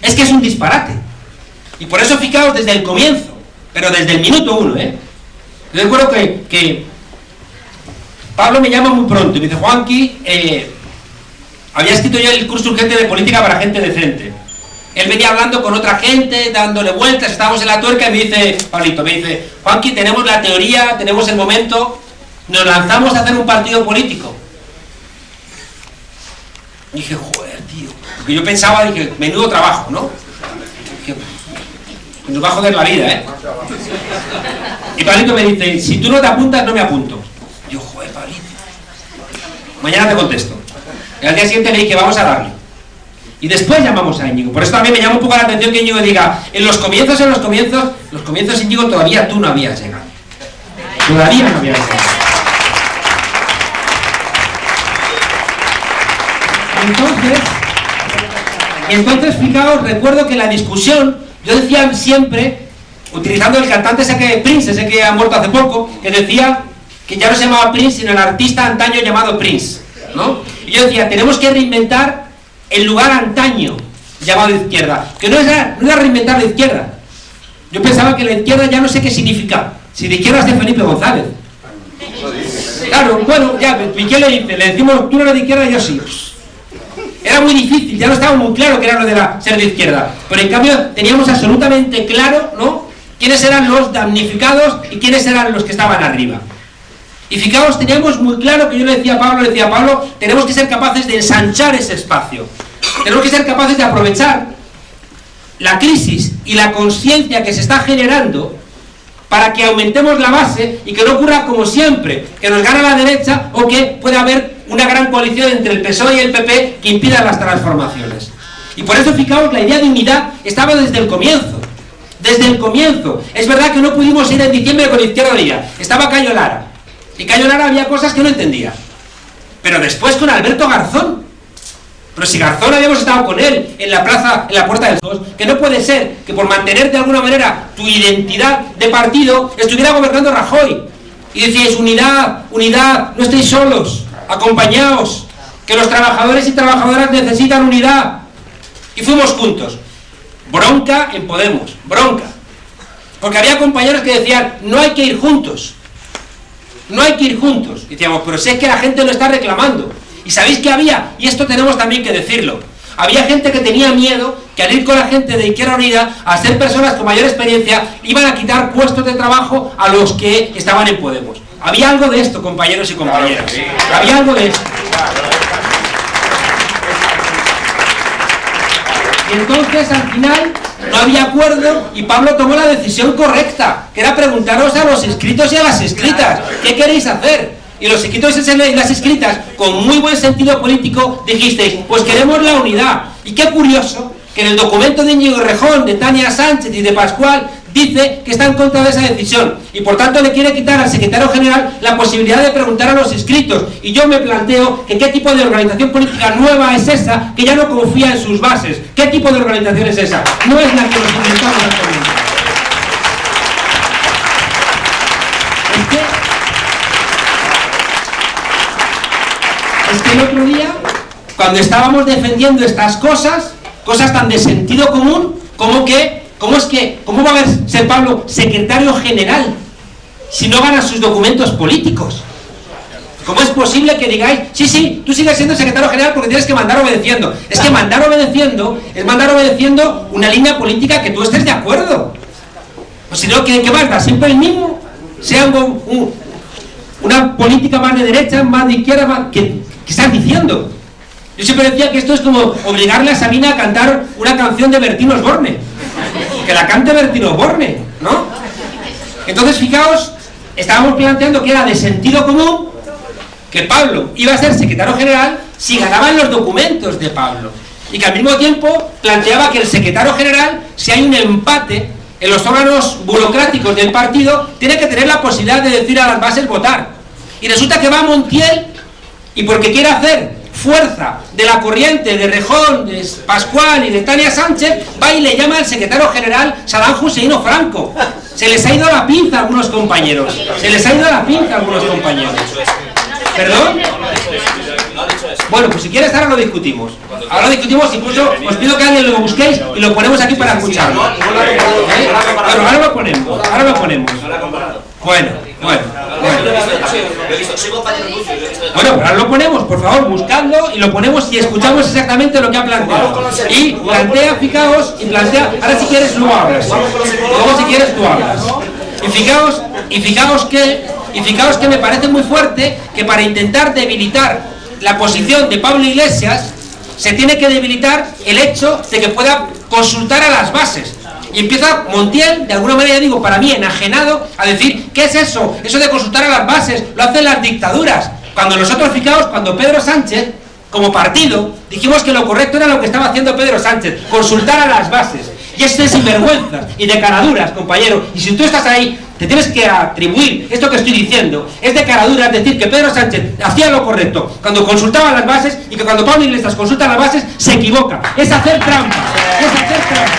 Es que es un disparate. Y por eso fijaos desde el comienzo, pero desde el minuto 1, Yo recuerdo que Pablo me llama muy pronto y me dice, Juanqui, había escrito yo el curso urgente de política para gente decente. Él venía hablando con otra gente, dándole vueltas, estábamos en la tuerca y me dice, Pablito, Juanqui, tenemos la teoría, tenemos el momento, nos lanzamos a hacer un partido político. Y dije, joder, tío, porque yo pensaba, dije, menudo trabajo, ¿no? Dije, nos va a joder la vida, Y Pablito me dice, si tú no te apuntas, no me apunto. Y yo, joder, Pablito, mañana te contesto. Y al día siguiente le dije, vamos a darle. Y después llamamos a Íñigo. Por eso también me llama un poco la atención que Íñigo diga, en los comienzos, Íñigo, todavía tú no habías llegado. Todavía no habías llegado. Entonces, fijaos, recuerdo que en la discusión, yo decía siempre, utilizando el cantante ese que Prince, ese que ha muerto hace poco, que decía que ya no se llamaba Prince, sino el artista antaño llamado Prince, ¿no? Y yo decía, tenemos que reinventar el lugar antaño llamado izquierda, que no era reinventar la izquierda. Yo pensaba que la izquierda ya no sé qué significa, si de izquierda es de Felipe González. Claro, bueno, ya, Miquel le decimos, tú no eres de izquierda, yo sí. Era muy difícil, ya no estaba muy claro que era lo de ser de izquierda, pero en cambio teníamos absolutamente claro, ¿no?, quiénes eran los damnificados y quiénes eran los que estaban arriba. Y fijaos, teníamos muy claro que yo le decía a Pablo, tenemos que ser capaces de ensanchar ese espacio. Tenemos que ser capaces de aprovechar la crisis y la conciencia que se está generando para que aumentemos la base y que no ocurra como siempre, que nos gana la derecha o que pueda haber una gran coalición entre el PSOE y el PP que impida las transformaciones. Y por eso, fijaos, la idea de unidad estaba desde el comienzo. Desde el comienzo. Es verdad que no pudimos ir en diciembre con Izquierda Unida. Estaba Cayo Lara. Y Cayo Lara había cosas que no entendía. Pero después con Alberto Garzón. Pero si Garzón habíamos estado con él en la plaza, en la Puerta del Sol, que no puede ser que por mantener de alguna manera tu identidad de partido estuviera gobernando Rajoy. Y decíais, unidad, unidad, no estéis solos, acompañaos, que los trabajadores y trabajadoras necesitan unidad. Y fuimos juntos. Bronca en Podemos, bronca. Porque había compañeros que decían, no hay que ir juntos. No hay que ir juntos. Y decíamos, pero si es que la gente lo está reclamando. Y sabéis que había, y esto tenemos también que decirlo, había gente que tenía miedo que al ir con la gente de Izquierda Unida, a ser personas con mayor experiencia, iban a quitar puestos de trabajo a los que estaban en Podemos. Había algo de esto, compañeros y compañeras. Había algo de esto. Y entonces, al final, no había acuerdo y Pablo tomó la decisión correcta, que era preguntaros a los inscritos y a las inscritas, ¿qué queréis hacer? Y los inscritos y las inscritas, con muy buen sentido político, dijisteis, pues queremos la unidad. Y qué curioso que en el documento de Íñigo Errejón, de Tania Sánchez y de Pascual, dice que está en contra de esa decisión y por tanto le quiere quitar al secretario general la posibilidad de preguntar a los inscritos. Y yo me planteo que qué tipo de organización política nueva es esa que ya no confía en sus bases. ¿Qué tipo de organización es esa? No es la que nos inventamos actualmente. Es que el otro día, cuando estábamos defendiendo estas cosas tan de sentido común, ¿cómo va a ser Pablo secretario general si no gana sus documentos políticos? ¿Cómo es posible que digáis, sí, tú sigues siendo secretario general porque tienes que mandar obedeciendo? Es que mandar obedeciendo es mandar obedeciendo una línea política que tú estés de acuerdo. O si no, ¿qué más da? Siempre el mismo. Sea una política más de derecha, más de izquierda, ¿qué estás diciendo? Yo siempre decía que esto es como obligarle a Sabina a cantar una canción de Bertín Osborne. Que la cante Bertín Osborne, ¿no? Entonces, fijaos, estábamos planteando que era de sentido común que Pablo iba a ser secretario general si ganaban los documentos de Pablo. Y que al mismo tiempo planteaba que el secretario general, si hay un empate en los órganos burocráticos del partido, tiene que tener la posibilidad de decir a las bases votar. Y resulta que va Montiel y porque quiere hacer fuerza de la corriente de Rejón, de Pascual y de Tania Sánchez, va y le llama al secretario general Saddam Hussein o Franco. Se les ha ido la pinza a algunos compañeros. ¿Perdón? Bueno, pues si quieres ahora lo discutimos. Ahora lo discutimos, incluso os pido que alguien lo busquéis y lo ponemos aquí para escucharlo. Bueno, ahora lo ponemos. Bueno, pero ahora lo ponemos, por favor, buscadlo y lo ponemos y escuchamos exactamente lo que ha planteado. Y plantea, fijaos, ahora si quieres luego hablas. Luego si quieres tú hablas. Y fijaos que me parece muy fuerte que para intentar debilitar la posición de Pablo Iglesias se tiene que debilitar el hecho de que pueda consultar a las bases. Y empieza Montiel, de alguna manera, digo, para mí, enajenado, a decir, ¿qué es eso? Eso de consultar a las bases, lo hacen las dictaduras. Cuando nosotros, fijaos, cuando Pedro Sánchez como partido, dijimos que lo correcto era lo que estaba haciendo Pedro Sánchez, consultar a las bases. Y es de sinvergüenzas y de caraduras, compañero. Y si tú estás ahí, te tienes que atribuir esto que estoy diciendo. Es de caraduras decir que Pedro Sánchez hacía lo correcto cuando consultaba las bases y que cuando Pablo Iglesias consulta las bases se equivoca. Es hacer trampa. Es hacer trampa.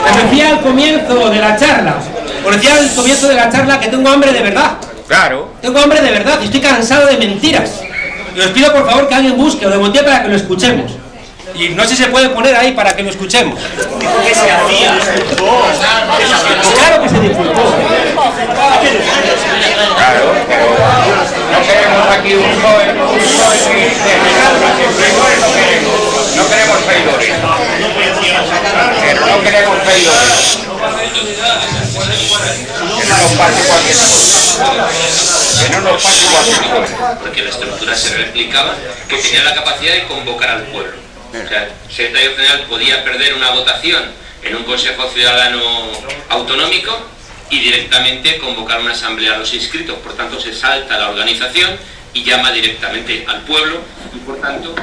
Os decía al comienzo de la charla, que tengo hambre de verdad. Claro. Tengo hambre de verdad y estoy cansado de mentiras. Y os pido por favor que alguien busque o de Montiel para que lo escuchemos. Y no sé si se puede poner ahí para que lo escuchemos. ¿Qué se hacía? Claro que se disculpó. Claro, pero no queremos aquí un PSOE no queremos traidores. No queremos traidores. Que no nos pase cualquier cosa. Que no nos pase cualquier cosa. Porque la estructura se replicaba, que tenía la capacidad de convocar al pueblo. O sea, el secretario general podía perder una votación en un Consejo Ciudadano Autonómico y directamente convocar una asamblea a los inscritos. Por tanto, se salta la organización y llama directamente al pueblo y por tanto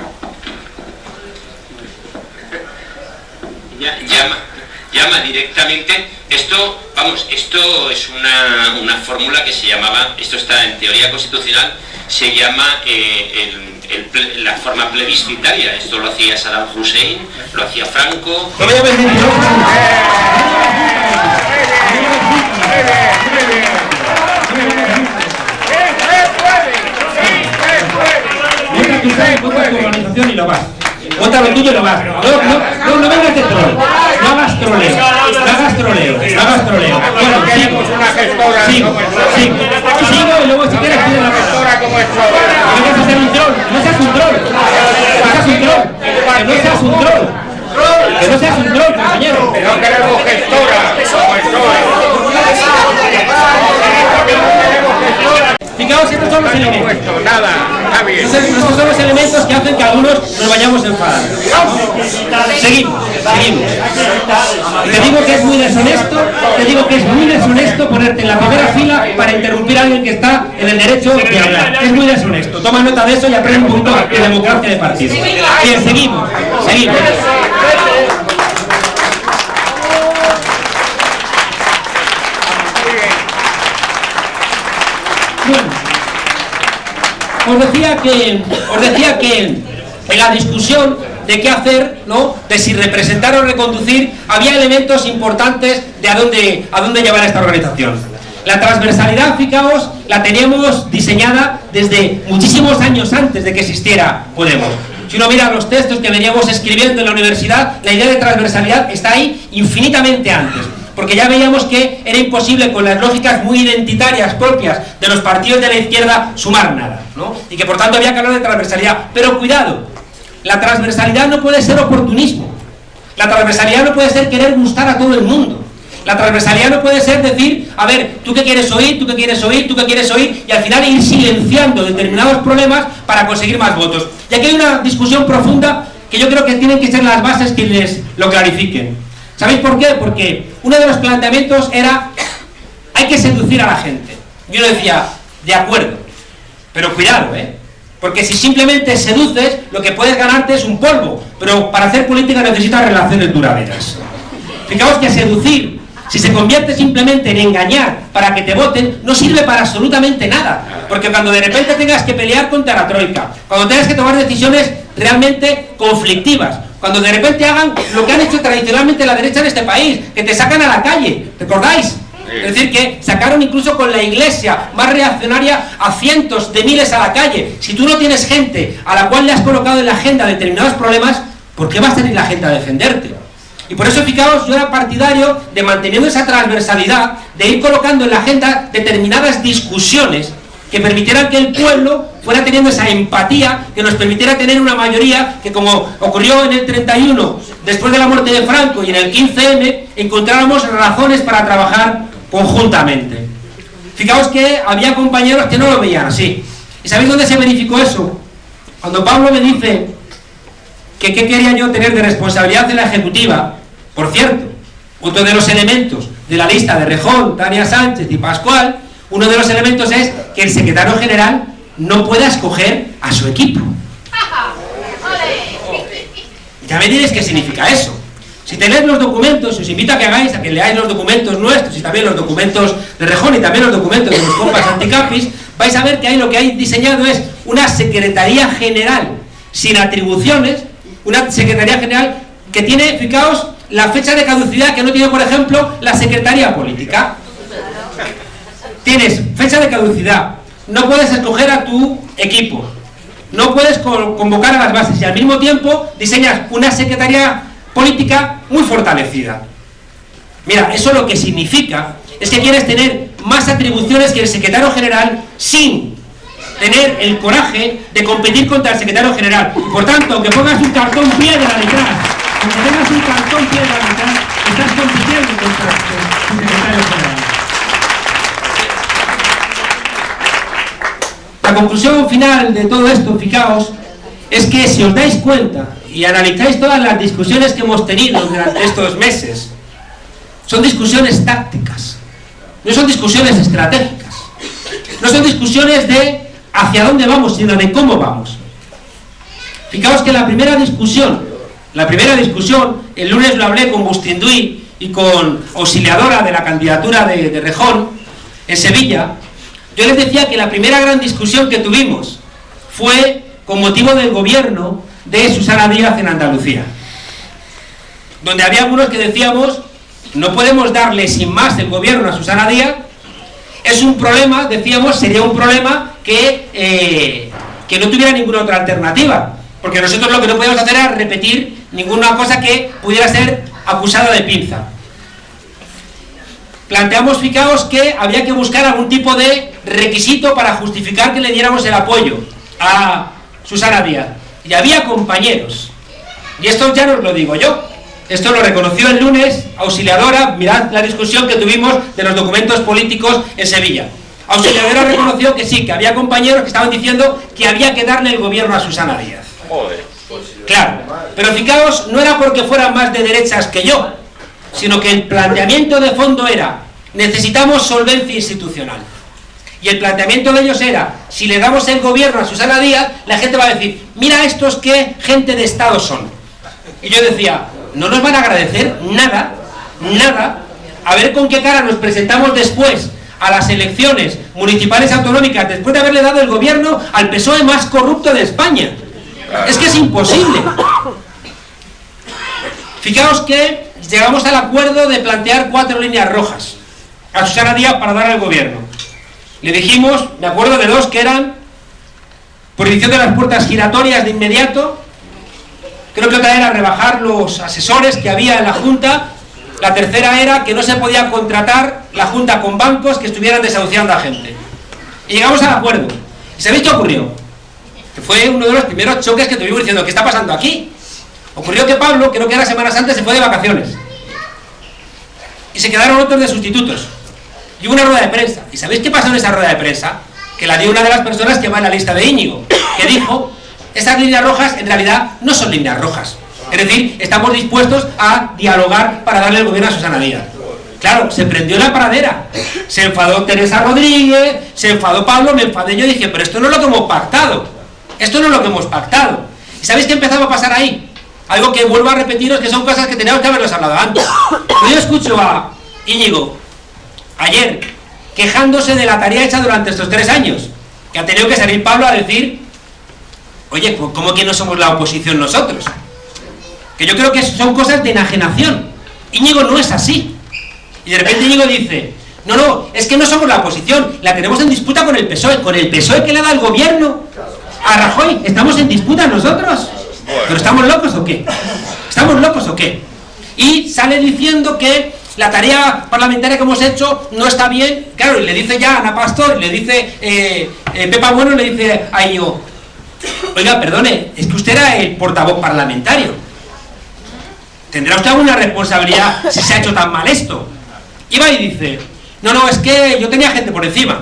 llama directamente. Esto es una fórmula que se llamaba, esto está en teoría constitucional, se llama la forma plebiscitaria. Esto lo hacía Saddam Hussein, lo hacía Franco. No voy a mentir, organización y lo vas. Vota lo tuyo y lo vas. No vengas de troll. No hagas troleo. Bueno, sigo y luego si quieres pide la gestora como es no vengas a ser un troll. No seas un troll. Que no seas un troll, compañero. No queremos gestora como es Fijaos, estos son los elementos. Nada, está bien. Estos son los elementos que hacen que algunos nos vayamos enfadando. Seguimos. Te digo que es muy deshonesto ponerte en la primera fila para interrumpir a alguien que está en el derecho de hablar. Es muy deshonesto. Toma nota de eso y aprende un poquito de democracia de partido. Bien, seguimos. Bueno, os decía que en la discusión de qué hacer, ¿no?, de si representar o reconducir, había elementos importantes de a dónde llevar esta organización. La transversalidad, fijaos, la teníamos diseñada desde muchísimos años antes de que existiera Podemos. Si uno mira los textos que veníamos escribiendo en la universidad, la idea de transversalidad está ahí infinitamente antes. Porque ya veíamos que era imposible con las lógicas muy identitarias propias de los partidos de la izquierda sumar nada, ¿no? Y que por tanto había que hablar de transversalidad. Pero cuidado, la transversalidad no puede ser oportunismo. La transversalidad no puede ser querer gustar a todo el mundo. La transversalidad no puede ser decir, a ver, tú qué quieres oír, tú qué quieres oír, y al final ir silenciando determinados problemas para conseguir más votos. Y aquí hay una discusión profunda que yo creo que tienen que ser las bases quienes lo clarifiquen. ¿Sabéis por qué? Porque uno de los planteamientos era, hay que seducir a la gente. Y uno decía, de acuerdo, pero cuidado, porque si simplemente seduces, lo que puedes ganarte es un polvo, pero para hacer política necesitas relaciones duraderas. Fijaos que seducir, si se convierte simplemente en engañar para que te voten, no sirve para absolutamente nada, porque cuando de repente tengas que pelear contra la troika, cuando tengas que tomar decisiones realmente conflictivas, cuando de repente hagan lo que han hecho tradicionalmente la derecha en este país, que te sacan a la calle, ¿recordáis? Es decir, que sacaron incluso con la iglesia más reaccionaria a cientos de miles a la calle. Si tú no tienes gente a la cual le has colocado en la agenda determinados problemas, ¿por qué va a salir la gente a defenderte? Y por eso, fijaos, yo era partidario de manteniendo esa transversalidad, de ir colocando en la agenda determinadas discusiones que permitieran que el pueblo fuera teniendo esa empatía, que nos permitiera tener una mayoría que, como ocurrió en el 31, después de la muerte de Franco, y en el 15M, encontráramos razones para trabajar conjuntamente. Fijaos que había compañeros que no lo veían así. ¿Y sabéis dónde se verificó eso? Cuando Pablo me dice que qué quería yo tener de responsabilidad en la ejecutiva, por cierto, otro de los elementos de la lista de Rejón, Tania Sánchez y Pascual, uno de los elementos es que el secretario general no pueda escoger a su equipo. Ya me diréis qué significa eso. Si tenéis los documentos, os invito a que leáis los documentos nuestros y también los documentos de Rejón y también los documentos de los compas anticapis, vais a ver que ahí lo que hay diseñado es una secretaría general sin atribuciones, una secretaría general que tiene, fijaos, la fecha de caducidad que no tiene, por ejemplo, la secretaría política. Tienes fecha de caducidad, no puedes escoger a tu equipo, no puedes convocar a las bases y al mismo tiempo diseñas una secretaría política muy fortalecida. Mira, eso lo que significa es que quieres tener más atribuciones que el secretario general sin tener el coraje de competir contra el secretario general. Y por tanto, aunque pongas un cartón piedra detrás, aunque tengas un cartón piedra detrás, estás compitiendo contra el secretario general. La conclusión final de todo esto, fijaos, es que si os dais cuenta y analizáis todas las discusiones que hemos tenido durante estos meses, son discusiones tácticas, no son discusiones estratégicas, no son discusiones de hacia dónde vamos, sino de cómo vamos. Fijaos que la primera discusión, el lunes lo hablé con Bustinduy y con Auxiliadora de la candidatura de Rejón en Sevilla. Yo les decía que la primera gran discusión que tuvimos fue con motivo del gobierno de Susana Díaz en Andalucía, donde había algunos que decíamos, no podemos darle sin más el gobierno a Susana Díaz, es un problema, decíamos, sería un problema que no tuviera ninguna otra alternativa, porque nosotros lo que no podíamos hacer era repetir ninguna cosa que pudiera ser acusada de pinza. Planteamos, fijaos, que había que buscar algún tipo de requisito para justificar que le diéramos el apoyo a Susana Díaz. Y había compañeros, y esto ya no os lo digo yo, esto lo reconoció el lunes Auxiliadora, mirad la discusión que tuvimos de los documentos políticos en Sevilla. Auxiliadora reconoció que sí, que había compañeros que estaban diciendo que había que darle el gobierno a Susana Díaz. Claro, pero fijaos, no era porque fueran más de derechas que yo, sino que el planteamiento de fondo era, necesitamos solvencia institucional. Y el planteamiento de ellos era, si le damos el gobierno a Susana Díaz, la gente va a decir, mira estos qué gente de Estado son. Y yo decía, no nos van a agradecer nada, a ver con qué cara nos presentamos después a las elecciones municipales autonómicas, después de haberle dado el gobierno al PSOE más corrupto de España. Es que es imposible. Fijaos que llegamos al acuerdo de plantear 4 líneas rojas a Susana Díaz para dar al gobierno. Le dijimos, me acuerdo de 2 que eran prohibición de las puertas giratorias de inmediato, creo que otra era rebajar los asesores que había en la Junta, la tercera era que no se podía contratar la Junta con bancos que estuvieran desahuciando a gente. Y llegamos al acuerdo. ¿Y sabéis qué ocurrió? Que fue uno de los primeros choques que tuvimos diciendo, ¿qué está pasando aquí? Ocurrió que Pablo, creo que era Semanas antes, se fue de vacaciones. Y se quedaron otros de sustitutos. Y hubo una rueda de prensa. ¿Y sabéis qué pasó en esa rueda de prensa? Que la dio una de las personas que va en la lista de Íñigo, que dijo, esas líneas rojas en realidad no son líneas rojas. Es decir, estamos dispuestos a dialogar para darle el gobierno a Susana Díaz. Claro, se prendió la pradera. Se enfadó Teresa Rodríguez, se enfadó Pablo, me enfadé yo y dije, pero esto no es lo que hemos pactado. Esto no es lo que hemos pactado. ¿Y sabéis qué empezaba a pasar ahí? Algo que vuelvo a repetiros, que son cosas que teníamos que haberlos hablado antes. Yo escucho a Íñigo ayer quejándose de la tarea hecha durante estos 3 años, que ha tenido que salir Pablo a decir, oye, ¿cómo que no somos la oposición nosotros? Que yo creo que son cosas de enajenación. Íñigo no es así. Y de repente Íñigo dice, no, es que no somos la oposición, la tenemos en disputa con el PSOE. ¿Con el PSOE que le da el gobierno a Rajoy? ¿Estamos en disputa nosotros? ¿Pero estamos locos o qué? ¿Estamos locos o qué? Y sale diciendo que la tarea parlamentaria que hemos hecho no está bien. Claro, y le dice ya Ana Pastor, le dice Pepa Bueno, le dice a Íñigo, oiga, perdone, es que usted era el portavoz parlamentario. ¿Tendrá usted alguna responsabilidad si se ha hecho tan mal esto? Y va y dice, no, es que yo tenía gente por encima.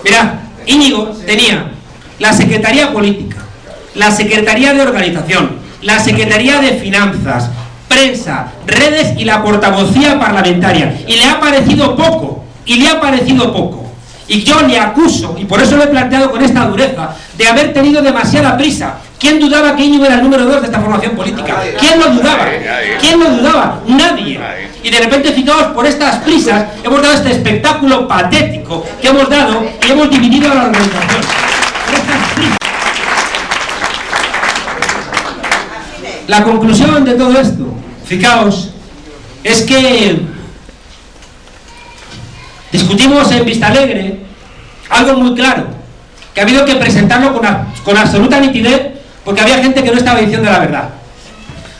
Mirad, Íñigo tenía la Secretaría Política, la Secretaría de Organización, la Secretaría de Finanzas, prensa, redes y la portavocía parlamentaria. Y le ha parecido poco, Y yo le acuso, y por eso lo he planteado con esta dureza, de haber tenido demasiada prisa. ¿Quién dudaba que Íñigo era el número 2 de esta formación política? ¿Quién lo dudaba? ¿Quién lo dudaba? Nadie. Y de repente, fijaos, por estas prisas, hemos dado este espectáculo patético que hemos dado y hemos dividido a la organización. Por estas prisas. La conclusión de todo esto, fijaos, es que discutimos en Vistalegre algo muy claro, que ha habido que presentarlo con absoluta nitidez, porque había gente que no estaba diciendo la verdad.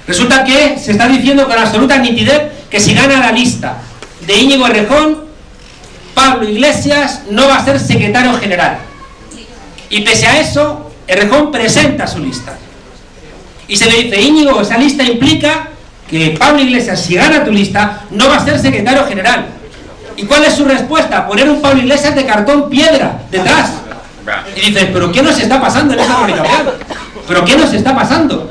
Resulta que se está diciendo con absoluta nitidez que si gana la lista de Íñigo Errejón, Pablo Iglesias no va a ser secretario general. Y pese a eso, Errejón presenta su lista. Y se le dice, Íñigo, esa lista implica que Pablo Iglesias, si gana tu lista, no va a ser secretario general. ¿Y cuál es su respuesta? Poner un Pablo Iglesias de cartón piedra detrás. Y dices, ¿pero qué nos está pasando en esta organización? ¿Pero qué nos está pasando?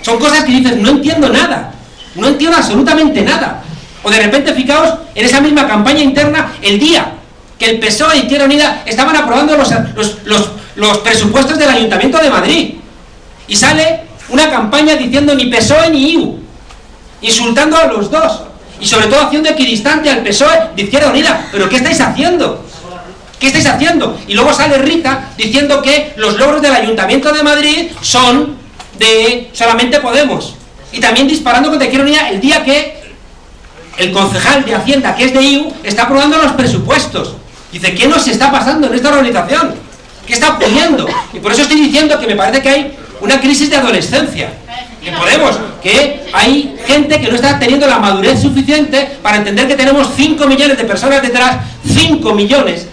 Son cosas que dices, no entiendo nada. No entiendo absolutamente nada. O de repente, fijaos, en esa misma campaña interna, el día que el PSOE e Izquierda Unida estaban aprobando los presupuestos del Ayuntamiento de Madrid. Y sale una campaña diciendo ni PSOE ni IU, insultando a los dos, y sobre todo haciendo equidistante al PSOE de Izquierda Unida. ¿Pero qué estáis haciendo? ¿Qué estáis haciendo? Y luego sale Rita diciendo que los logros del Ayuntamiento de Madrid son de solamente Podemos, y también disparando contra Izquierda Unida el día que el concejal de Hacienda, que es de IU, está aprobando los presupuestos. Dice, ¿qué nos está pasando en esta organización? ¿Qué está ocurriendo? Y por eso estoy diciendo que me parece que hay una crisis de adolescencia en Podemos, que hay gente que no está teniendo la madurez suficiente para entender que tenemos 5 millones de personas detrás, 5 millones,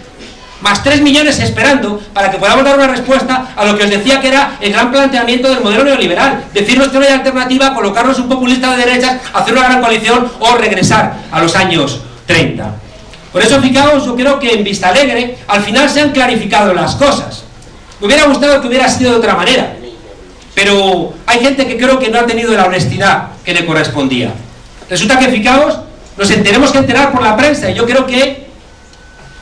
más 3 millones esperando para que podamos dar una respuesta a lo que os decía que era el gran planteamiento del modelo neoliberal: decirnos que no hay alternativa, colocarnos un populista de derechas, hacer una gran coalición o regresar a los años 30. Por eso, fijaos, yo creo que en Vistalegre al final se han clarificado las cosas. Me hubiera gustado que hubiera sido de otra manera, pero hay gente que creo que no ha tenido la honestidad que le correspondía. Resulta que, fijaos, nos tenemos que enterar por la prensa, y yo creo que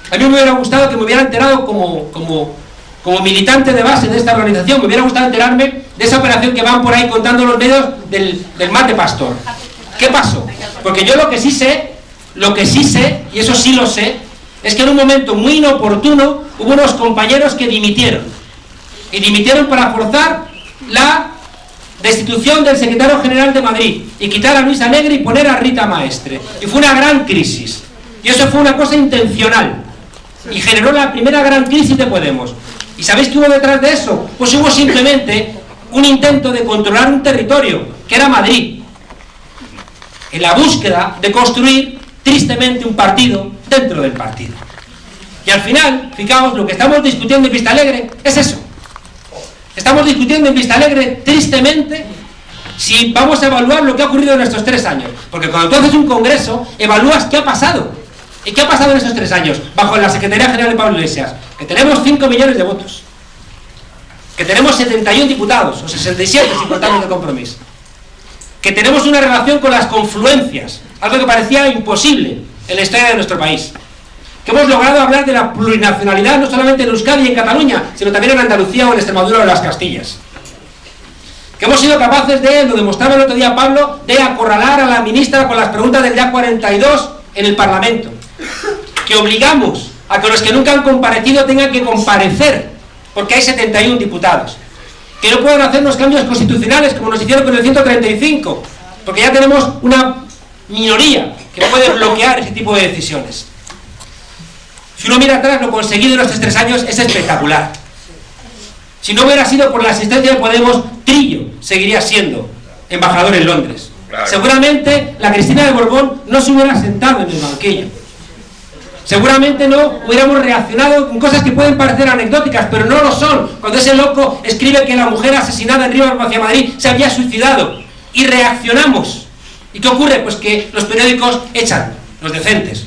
a mí me hubiera gustado que me hubiera enterado como militante de base de esta organización. Me hubiera gustado enterarme de esa operación que van por ahí contando los medios del mate pastor. ¿Qué pasó? Porque yo lo que sí sé, y eso sí lo sé, es que en un momento muy inoportuno hubo unos compañeros que dimitieron. Y dimitieron para forzar la destitución del secretario general de Madrid y quitar a Luis Alegre y poner a Rita Maestre. Y fue una gran crisis. Y eso fue una cosa intencional. Y generó la primera gran crisis de Podemos. ¿Y sabéis qué hubo detrás de eso? Pues hubo simplemente un intento de controlar un territorio, que era Madrid, en la búsqueda de construir, tristemente, un partido dentro del partido. Y al final, fijaos, lo que estamos discutiendo en Vistalegre es eso. Estamos discutiendo en Vistalegre, tristemente, si vamos a evaluar lo que ha ocurrido en estos 3 años. Porque cuando tú haces un congreso, evalúas qué ha pasado. ¿Y qué ha pasado en esos 3 años? Bajo la Secretaría General de Pablo Iglesias, que tenemos 5 millones de votos, que tenemos 71 diputados, o 67 si contamos de Compromís, que tenemos una relación con las confluencias, algo que parecía imposible en la historia de nuestro país, que hemos logrado hablar de la plurinacionalidad no solamente en Euskadi y en Cataluña, sino también en Andalucía o en Extremadura o en las Castillas, que hemos sido capaces de, lo demostraba el otro día Pablo, de acorralar a la ministra con las preguntas del día 42 en el Parlamento, que obligamos a que los que nunca han comparecido tengan que comparecer, porque hay 71 diputados, que no pueden hacernos cambios constitucionales como nos hicieron con el 135, porque ya tenemos una minoría que puede bloquear ese tipo de decisiones. Si uno mira atrás, lo conseguido en estos 3 años es espectacular. Si no hubiera sido por la asistencia de Podemos, Trillo seguiría siendo embajador en Londres. Claro. Seguramente la Cristina de Borbón no se hubiera sentado en el banquillo. Seguramente no hubiéramos reaccionado con cosas que pueden parecer anecdóticas, pero no lo son. Cuando ese loco escribe que la mujer asesinada en Rivas hacia Madrid se había suicidado, y reaccionamos. ¿Y qué ocurre? Pues que los periódicos echan, los decentes,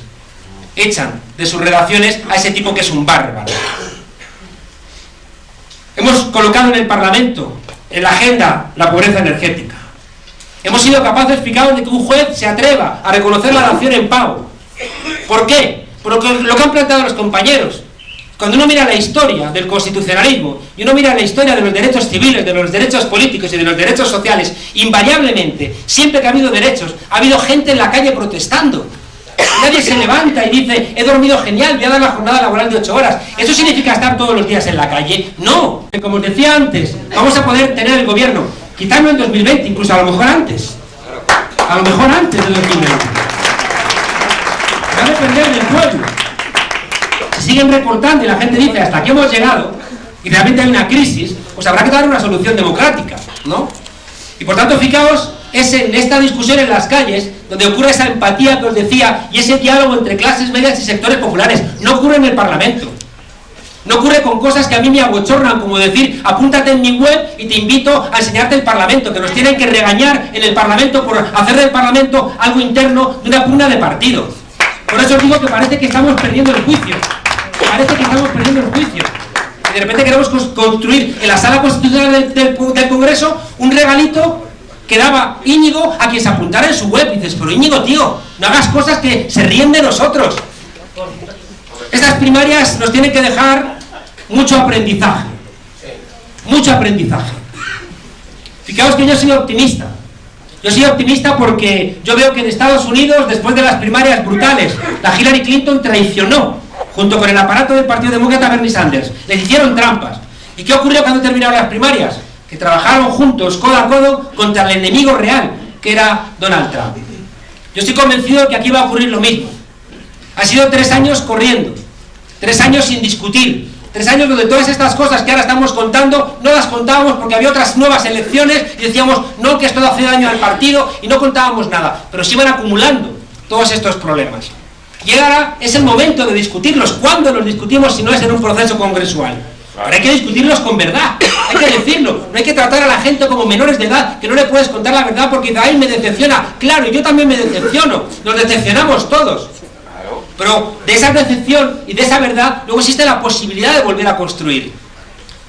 echan de sus redacciones a ese tipo que es un bárbaro. colocado en el Parlamento, en la agenda, la pobreza energética. Hemos sido capaces, fijaos, de que un juez se atreva a reconocer la dación en pago. ¿Por qué? Por lo que han planteado los compañeros. Cuando uno mira la historia del constitucionalismo y uno mira la historia de los derechos civiles, de los derechos políticos y de los derechos sociales, invariablemente, siempre que ha habido derechos, ha habido gente en la calle protestando. Nadie se levanta y dice, he dormido genial, voy a dar la jornada laboral de 8 horas. ¿Eso significa estar todos los días en la calle? No. Como os decía antes, vamos a poder tener el gobierno, quizás no en 2020, incluso a lo mejor antes. A lo mejor antes de 2020. Va a depender del pueblo. Si siguen recortando y la gente dice, hasta aquí hemos llegado, y realmente hay una crisis, pues habrá que dar una solución democrática, ¿no? Y por tanto, fijaos, es en esta discusión en las calles donde ocurre esa empatía que os decía y ese diálogo entre clases medias y sectores populares. No ocurre en el Parlamento. No ocurre con cosas que a mí me abochornan, como decir, apúntate en mi web y te invito a enseñarte el Parlamento, que nos tienen que regañar en el Parlamento por hacer del Parlamento algo interno de una pugna de partido. Por eso os digo que parece que estamos perdiendo el juicio. Parece que estamos perdiendo el juicio. Y de repente queremos construir en la sala constitucional del Congreso un regalito que daba Íñigo a quien se apuntara en su web. Y dices, pero Íñigo, tío, no hagas cosas que se ríen de nosotros. Estas primarias nos tienen que dejar mucho aprendizaje. Mucho aprendizaje. Fijaos que yo soy optimista. Yo soy optimista porque yo veo que en Estados Unidos, después de las primarias brutales, la Hillary Clinton traicionó, junto con el aparato del Partido Demócrata, Bernie Sanders. Les hicieron trampas. ¿Y qué ocurrió cuando terminaron las primarias? Que trabajaron juntos, codo a codo, contra el enemigo real, que era Donald Trump. Yo estoy convencido de que aquí va a ocurrir lo mismo. Han sido 3 años corriendo, 3 años sin discutir, 3 años donde todas estas cosas que ahora estamos contando, no las contábamos porque había otras nuevas elecciones y decíamos, no, que esto hace daño al partido, y no contábamos nada, pero se iban acumulando todos estos problemas. Y ahora es el momento de discutirlos. ¿Cuándo los discutimos si no es en un proceso congresual? Pero hay que discutirlos con verdad, hay que decirlo, no hay que tratar a la gente como menores de edad, que no le puedes contar la verdad porque de ahí me decepciona. Claro, yo también me decepciono, nos decepcionamos todos. Pero de esa decepción y de esa verdad, luego existe la posibilidad de volver a construir.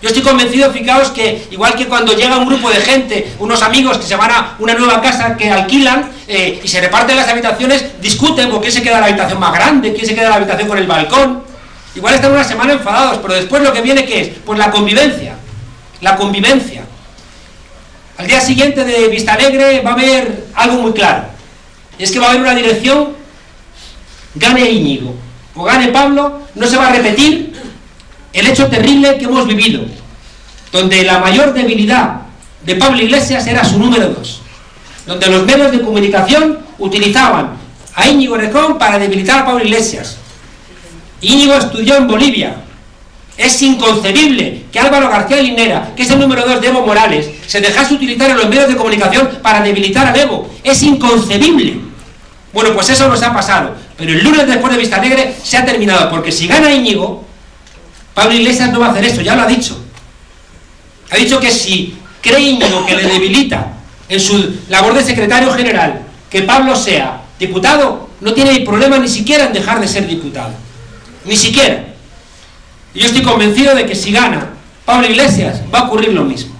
Yo estoy convencido, fijaos, que igual que cuando llega un grupo de gente, unos amigos que se van a una nueva casa que alquilan y se reparten las habitaciones, discuten por quién se queda en la habitación más grande, quién se queda en la habitación con el balcón. Igual están una semana enfadados, pero después lo que viene, ¿qué es? Pues la convivencia. La convivencia. Al día siguiente de Vista Alegre va a haber algo muy claro. Y es que va a haber una dirección, gane Íñigo o gane Pablo, no se va a repetir el hecho terrible que hemos vivido, donde la mayor debilidad de Pablo Iglesias era su número 2, donde los medios de comunicación utilizaban a Íñigo Errejón para debilitar a Pablo Iglesias. Íñigo estudió en Bolivia. Es inconcebible que Álvaro García Linera, que es el número 2 de Evo Morales, se dejase utilizar en los medios de comunicación para debilitar a Evo. Es inconcebible. Bueno, pues eso nos ha pasado, pero el lunes después de Vista Alegre se ha terminado, porque si gana Íñigo, Pablo Iglesias no va a hacer eso, ya lo ha dicho. Ha dicho que si cree Íñigo que le debilita en su labor de secretario general que Pablo sea diputado, no tiene problema ni siquiera en dejar de ser diputado. Ni siquiera. Y yo estoy convencido de que si gana Pablo Iglesias va a ocurrir lo mismo.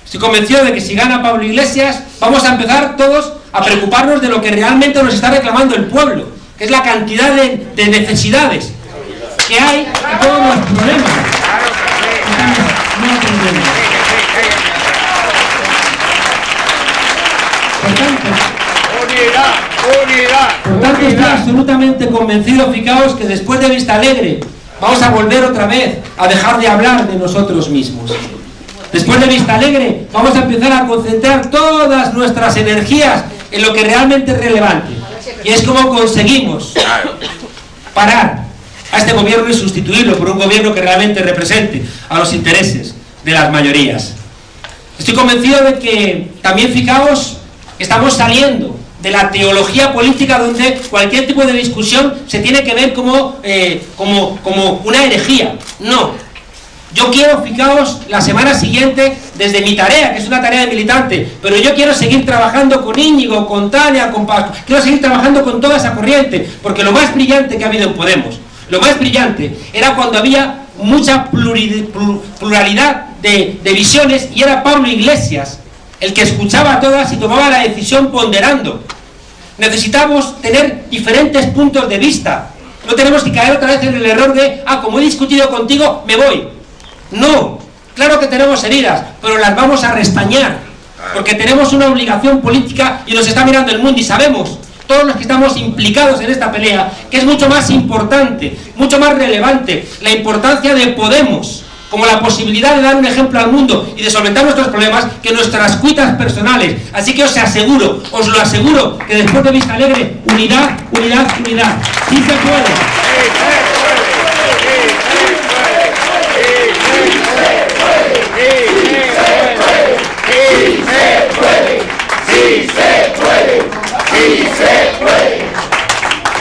Estoy convencido de que si gana Pablo Iglesias vamos a empezar todos a preocuparnos de lo que realmente nos está reclamando el pueblo, que es la cantidad de necesidades que hay y todos los problemas. Por tanto, estoy absolutamente convencido, fijaos, que después de Vista Alegre vamos a volver otra vez a dejar de hablar de nosotros mismos. Después de Vista Alegre vamos a empezar a concentrar todas nuestras energías en lo que realmente es relevante. Y es cómo conseguimos parar a este gobierno y sustituirlo por un gobierno que realmente represente a los intereses de las mayorías. Estoy convencido de que también, fijaos, estamos saliendo de la teología política donde cualquier tipo de discusión se tiene que ver como una herejía. No. Yo quiero, fijaos, la semana siguiente, desde mi tarea, que es una tarea de militante, pero yo quiero seguir trabajando con Íñigo, con Tania, con Pascu, quiero seguir trabajando con toda esa corriente, porque lo más brillante que ha habido en Podemos, lo más brillante, era cuando había mucha pluralidad de visiones y era Pablo Iglesias el que escuchaba a todas y tomaba la decisión ponderando. Necesitamos tener diferentes puntos de vista. No tenemos que caer otra vez en el error de, como he discutido contigo, me voy. No, claro que tenemos heridas, pero las vamos a restañar, porque tenemos una obligación política y nos está mirando el mundo y sabemos, todos los que estamos implicados en esta pelea, que es mucho más importante, mucho más relevante, la importancia de Podemos, como la posibilidad de dar un ejemplo al mundo y de solventar nuestros problemas, que nuestras cuitas personales. Así que os lo aseguro, que después de Vista Alegre, unidad, unidad, unidad. ¡Sí se puede!